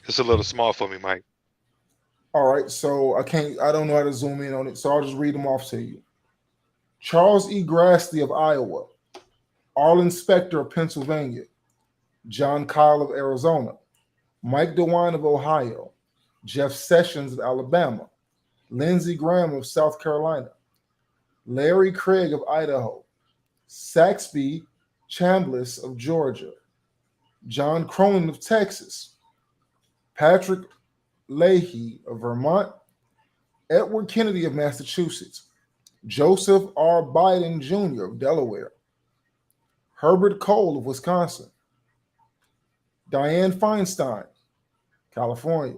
It's a little small for me, Mike. All right, so I don't know how to zoom in on it, so I'll just read them off to you. Charles E. Grassley of Iowa, Arlen Specter of Pennsylvania, John Kyle of Arizona, Mike DeWine of Ohio, Jeff Sessions of Alabama, Lindsey Graham of South Carolina, Larry Craig of Idaho, Saxby Chambliss of Georgia, John Cronin of Texas, Patrick Leahy of Vermont, Edward Kennedy of Massachusetts, Joseph R. Biden Jr. of Delaware, Herbert Cole of Wisconsin, Dianne Feinstein, California,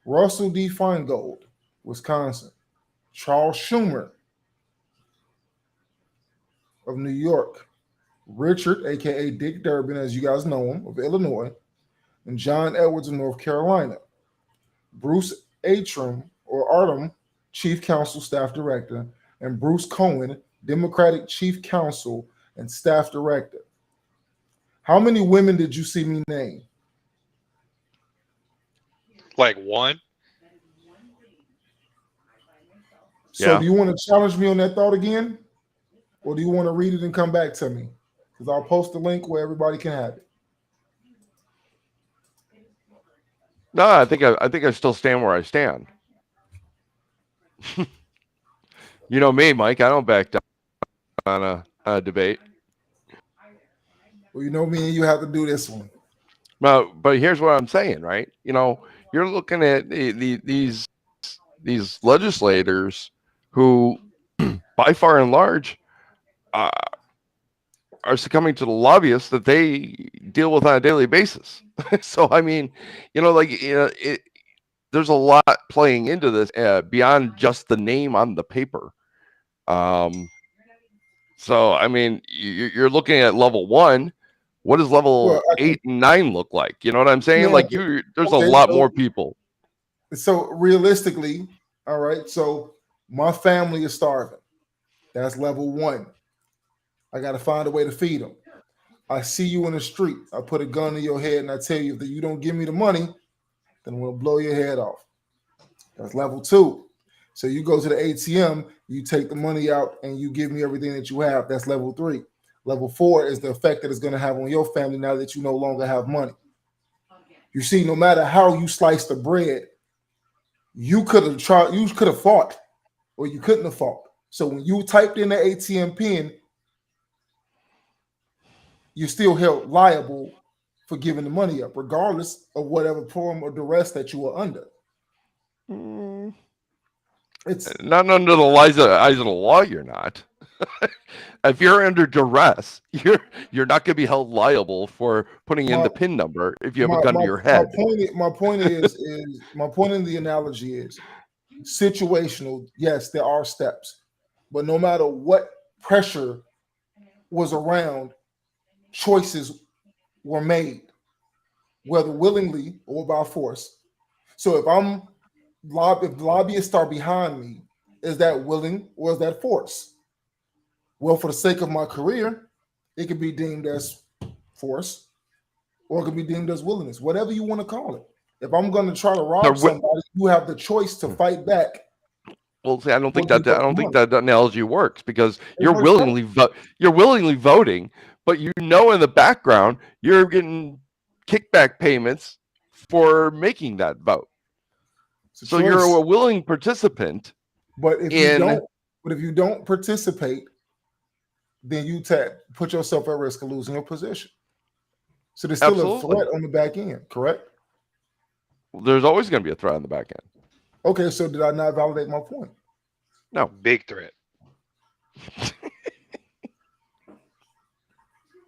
Russell D. Feingold, Wisconsin, Charles Schumer of New York, Richard, aka Dick Durbin, as you guys know him, of Illinois, and John Edwards of North Carolina, Bruce Atram or Artem, Chief Counsel Staff Director, and Bruce Cohen, Democratic Chief Counsel and Staff Director. How many women did you see me name? Like one? So Yeah. do you want to challenge me on that thought again? Or do you want to read it and come back to me? Because I'll post the link where everybody can have it. No, I think I still stand where I stand. You know me, Mike. I don't back down on a debate. Well, you know me and you have to do this one. But here's what I'm saying, right? You're looking at these legislators who, by far and large, uh, are succumbing to the lobbyists that they deal with on a daily basis. So I mean, there's a lot playing into this beyond just the name on the paper. Um, so I mean, you're looking at level 1. What does Well, level 8 and 9 look like? You know what I'm saying? yeah, Like there's a okay, lot more people. so realistically, all right, so my family is starving. That's level 1. I got to find a way to feed them. I see you in the street. I put a gun in your head and I tell you, if you don't give me the money, then I'm going to blow your head off. That's level 2. So you go to the ATM, you take the money out, and you give me everything that you have. That's level 3. Level 4 is the effect that it's going to have on your family now that you no longer have money. You see, no matter how you slice the bread, you could have fought, or you couldn't have fought. So when you typed in the ATM pin, you're still held liable for giving the money up, regardless of whatever form or duress that you were under. It's Not under the eyes of the law. You're not. If you're under duress, you're not going to be held liable for putting in my the PIN number if you have my a gun to my, your my head. point is my point in the analogy is situational. Yes, there are steps, but no matter what pressure was around, choices were made, whether willingly or by force. So if lobbyists are behind me, is that willing or is that force? Well, for the sake of my career, it could be deemed as force or it could be deemed as willingness, whatever you want to call it. If I'm going to try to rob somebody, you have the choice to fight back. Well, see, I don't think Or that give up I don't the think money. that analogy works because It you're works willingly voting, but in the background you're getting kickback payments for making that vote. It's a So you're choice. a willing participant. But if you don't participate, then you put yourself at risk of losing your position. So there's still a Absolutely. threat on the back end, correct? There's always going to be a threat on the back end. Okay, so did I not validate my point? No. Big threat.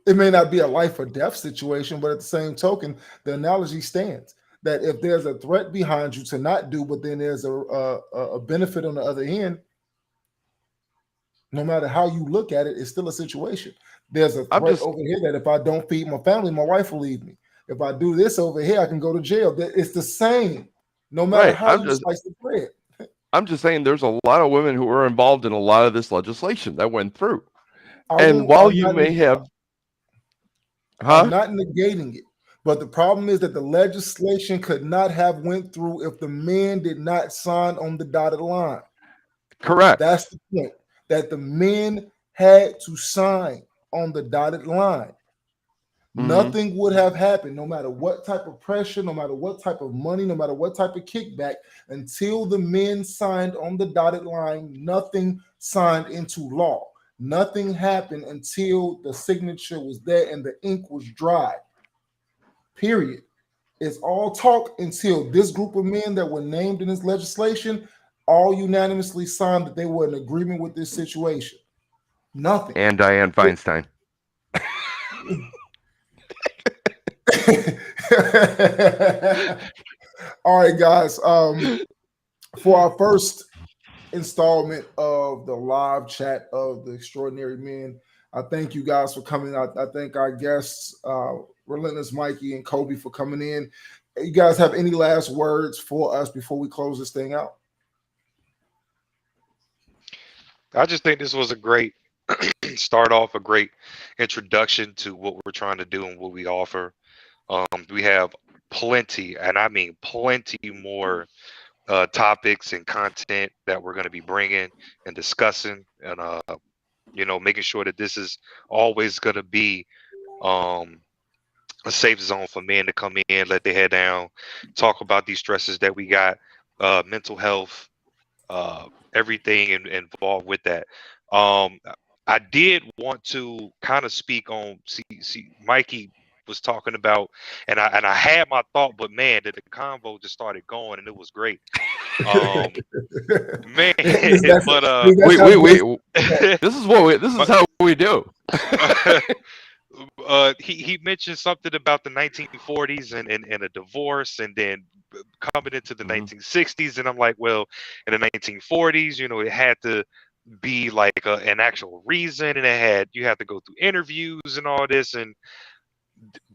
It may not be a life or death situation, but at the same token, the analogy stands that if there's a threat behind you to not do, but then there's a benefit on the other end, no matter how you look at it, it's still a situation. There's a threat over here that if I don't feed my family, my wife will leave me. If I do this over here, I can go to jail. It's the same, no matter how you slice the bread. I'm just saying there's a lot of women who are involved in a lot of this legislation that went through. And while you may have... I'm not negating it. But the problem is that the legislation could not have went through if the men did not sign on the dotted line. Correct. That's the point. That the men had to sign on the dotted line. Mm-hmm. Nothing would have happened, no matter what type of pressure, no matter what type of money, no matter what type of kickback, until the men signed on the dotted line. Nothing signed into law. Nothing happened until the signature was there and the ink was dry. Period. It's all talk until this group of men that were named in this legislation all unanimously signed that they were in agreement with this situation. Nothing. And Dianne Feinstein. All right, guys. For our first installment of the live chat of the Extraordinary Men, I thank you guys for coming. I thank our guests, Relentless Mikey and Kobe, for coming in. You guys have any last words for us before we close this thing out? I just think this was a great start off, a great introduction to what we're trying to do and what we offer. We have plenty, and I mean plenty more topics and content that we're going to be bringing and discussing, and making sure that this is always going to be a safe zone for men to come in, let their head down, talk about these stresses that we got, mental health, everything involved with that. Um, I did want to kind of speak on. See, Mikey was talking about, and I had my thought, but man, the convo just started going, and it was great. Um, man, That's, but that's how Wait. good- This is how we do. he mentioned something about the 1940s and a divorce, and then coming into the Mhm. 1960s, and I'm like, well, in the 1940s, it had to be like an actual reason, and you had to go through interviews and all this, and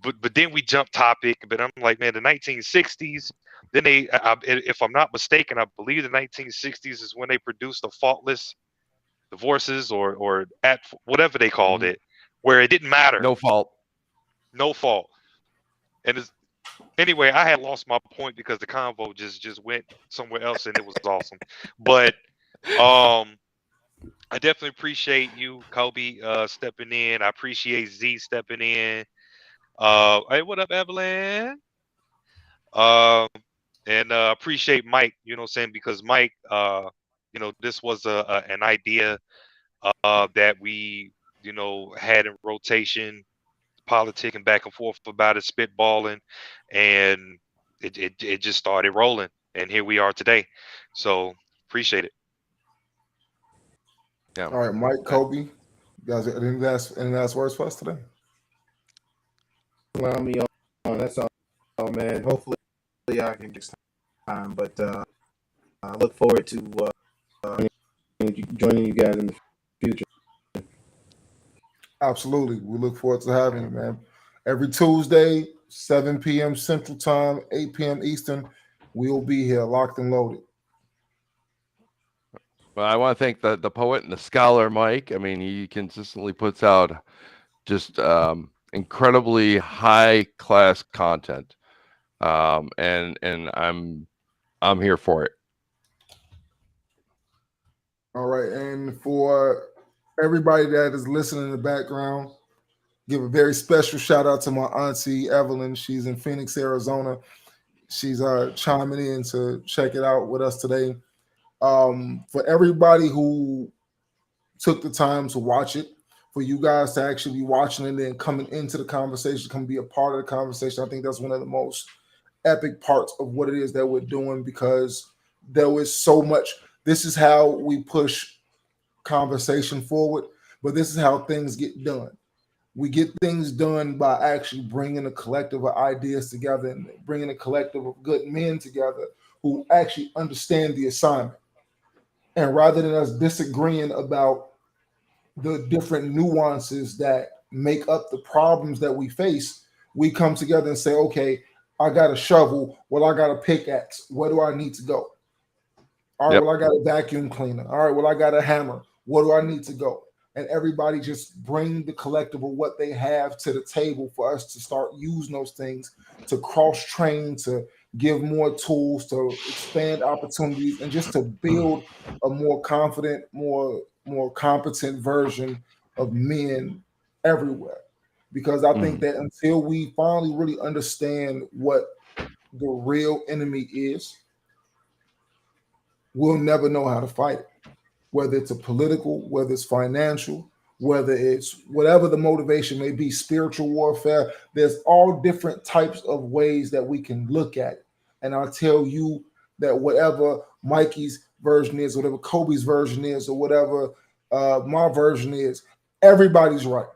but then we jump topic, but I'm like, man, the 1960s. Then if I'm not mistaken, I believe the 1960s is when they produced the faultless divorces or at whatever they called Mhm. it, where it didn't matter, No fault. no fault. And anyway, I had lost my point because the convo just went somewhere else, and it was awesome. But um, I definitely appreciate you, Kobe, stepping in. I appreciate Z stepping in. Hey, what up, Evelyn? Um, and appreciate Mike. You know what I'm saying, because Mike, this was an idea that we had in rotation, politicking back and forth about it, spitballing, and it just started rolling, and here we are today. So appreciate it. Yeah. All right, Mike, Kobe, you guys, any last words for us today? Allow me on. That's all, man. Hopefully, I can get time. But I look forward to joining you guys in the future. Absolutely. We look forward to having you, man. Every Tuesday, 7 p.m. Central Time, 8 p.m. Eastern, we'll be here locked and loaded. Well, I want to thank the poet and the scholar, Mike. I mean, he consistently puts out just incredibly high class content, and I'm here for it. All right. And for everybody that is listening in the background, give a very special shout out to my auntie Evelyn. She's in Phoenix, Arizona. She's chiming in to check it out with us today. For everybody who took the time to watch it, for you guys to actually be watching and then coming into the conversation, come be a part of the conversation, I think that's one of the most epic parts of what it is that we're doing, because there was so much. This is how we push conversation forward, but this is how things get done. We get things done by actually bringing a collective of ideas together and bringing a collective of good men together who actually understand the assignment. And rather than us disagreeing about the different nuances that make up the problems that we face, we come together and say, okay, I got a shovel. Well, I got a pickaxe. Where do I need to go? All right, Yep. well, I got a vacuum cleaner. All right, well, I got a hammer. Where do I need to go? And everybody just bring the collective of what they have to the table for us to start using those things to cross train, to give more tools, to expand opportunities, and just to build a more confident, more competent version of men everywhere. Because I think that until we finally really understand what the real enemy is, we'll never know how to fight it. Whether it's a political, whether it's financial, whether it's whatever the motivation may be, spiritual warfare, there's all different types of ways that we can look at it. And I'll tell you that whatever Mikey's version is, whatever Kobe's version is, or whatever my version is, everybody's right.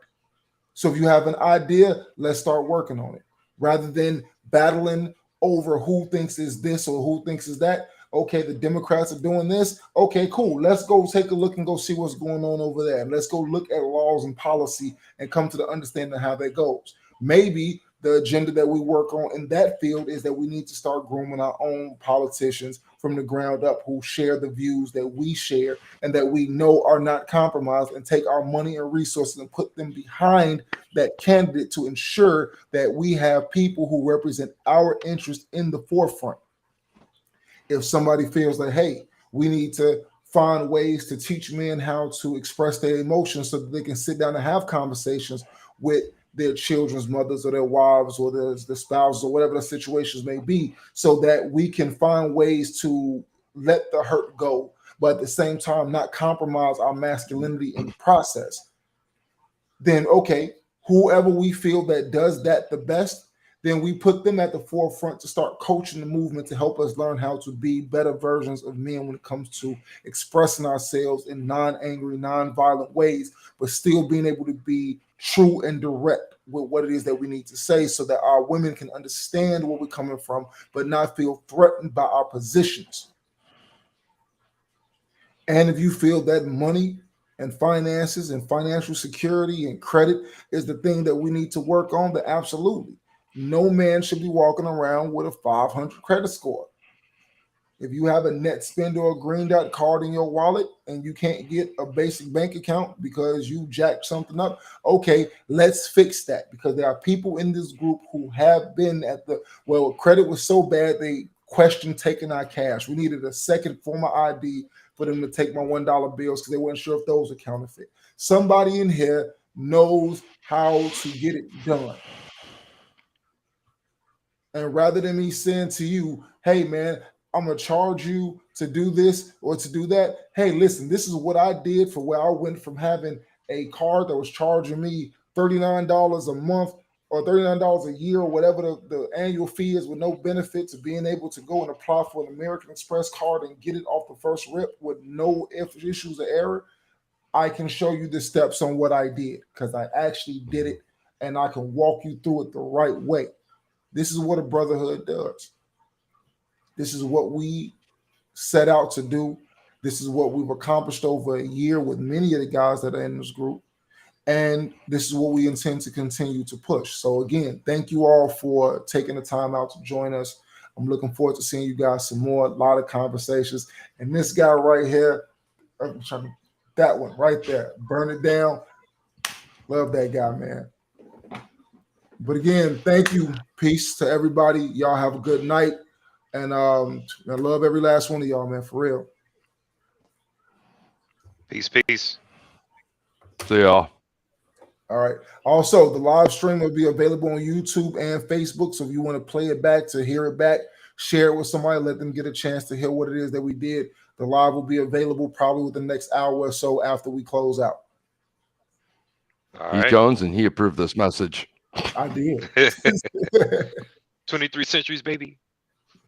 So if you have an idea, let's start working on it. Rather than battling over who thinks is this or who thinks is that. Okay, the Democrats are doing this. Okay, cool. Let's go take a look and go see what's going on over there. And let's go look at laws and policy and come to the understanding of how that goes. Maybe the agenda that we work on in that field is that we need to start grooming our own politicians from the ground up who share the views that we share and that we know are not compromised, and take our money and resources and put them behind that candidate to ensure that we have people who represent our interest in the forefront. If somebody feels like, hey, we need to find ways to teach men how to express their emotions so that they can sit down and have conversations with their children's mothers or their wives or their spouses or whatever the situations may be, so that we can find ways to let the hurt go, but at the same time not compromise our masculinity in the process. Then okay, whoever we feel that does that the best, then we put them at the forefront to start coaching the movement to help us learn how to be better versions of men when it comes to expressing ourselves in non-angry, non-violent ways, but still being able to be true and direct with what it is that we need to say, so that our women can understand where we're coming from, but not feel threatened by our positions. And if you feel that money and finances and financial security and credit is the thing that we need to work on, then absolutely. No man should be walking around with a 500 credit score. If you have a net spend or a green dot card in your wallet and you can't get a basic bank account because you jacked something up, okay, let's fix that, because there are people in this group who have been at the, well, credit was so bad they questioned taking our cash. We needed a second form of ID for them to take my $1 bills because they weren't sure if those were counterfeit. Somebody in here knows how to get it done. And rather than me saying to you, hey, man, I'm going to charge you to do this or to do that. Hey, listen, this is what I did for where I went from having a card that was charging me $39 a month or $39 a year or whatever the annual fee is with no benefit, to being able to go and apply for an American Express card and get it off the first rip with no issues or error. I can show you the steps on what I did because I actually did it, and I can walk you through it the right way. This is what a brotherhood does. This is what we set out to do. This is what we've accomplished over a year with many of the guys that are in this group. And this is what we intend to continue to push. So again, thank you all for taking the time out to join us. I'm looking forward to seeing you guys some more, a lot of conversations. And this guy right here, that one right there, burn it down. Love that guy, man. But again, thank you. Peace to everybody. Y'all have a good night. And I love every last one of y'all, man, for real. Peace, peace. See y'all. All right. Also, the live stream will be available on YouTube and Facebook. So if you want to play it back, to hear it back, share it with somebody, let them get a chance to hear what it is that we did. The live will be available probably within the next hour or so after we close out. All He's right. Jones, and he approved this message. I did. 23 centuries, baby.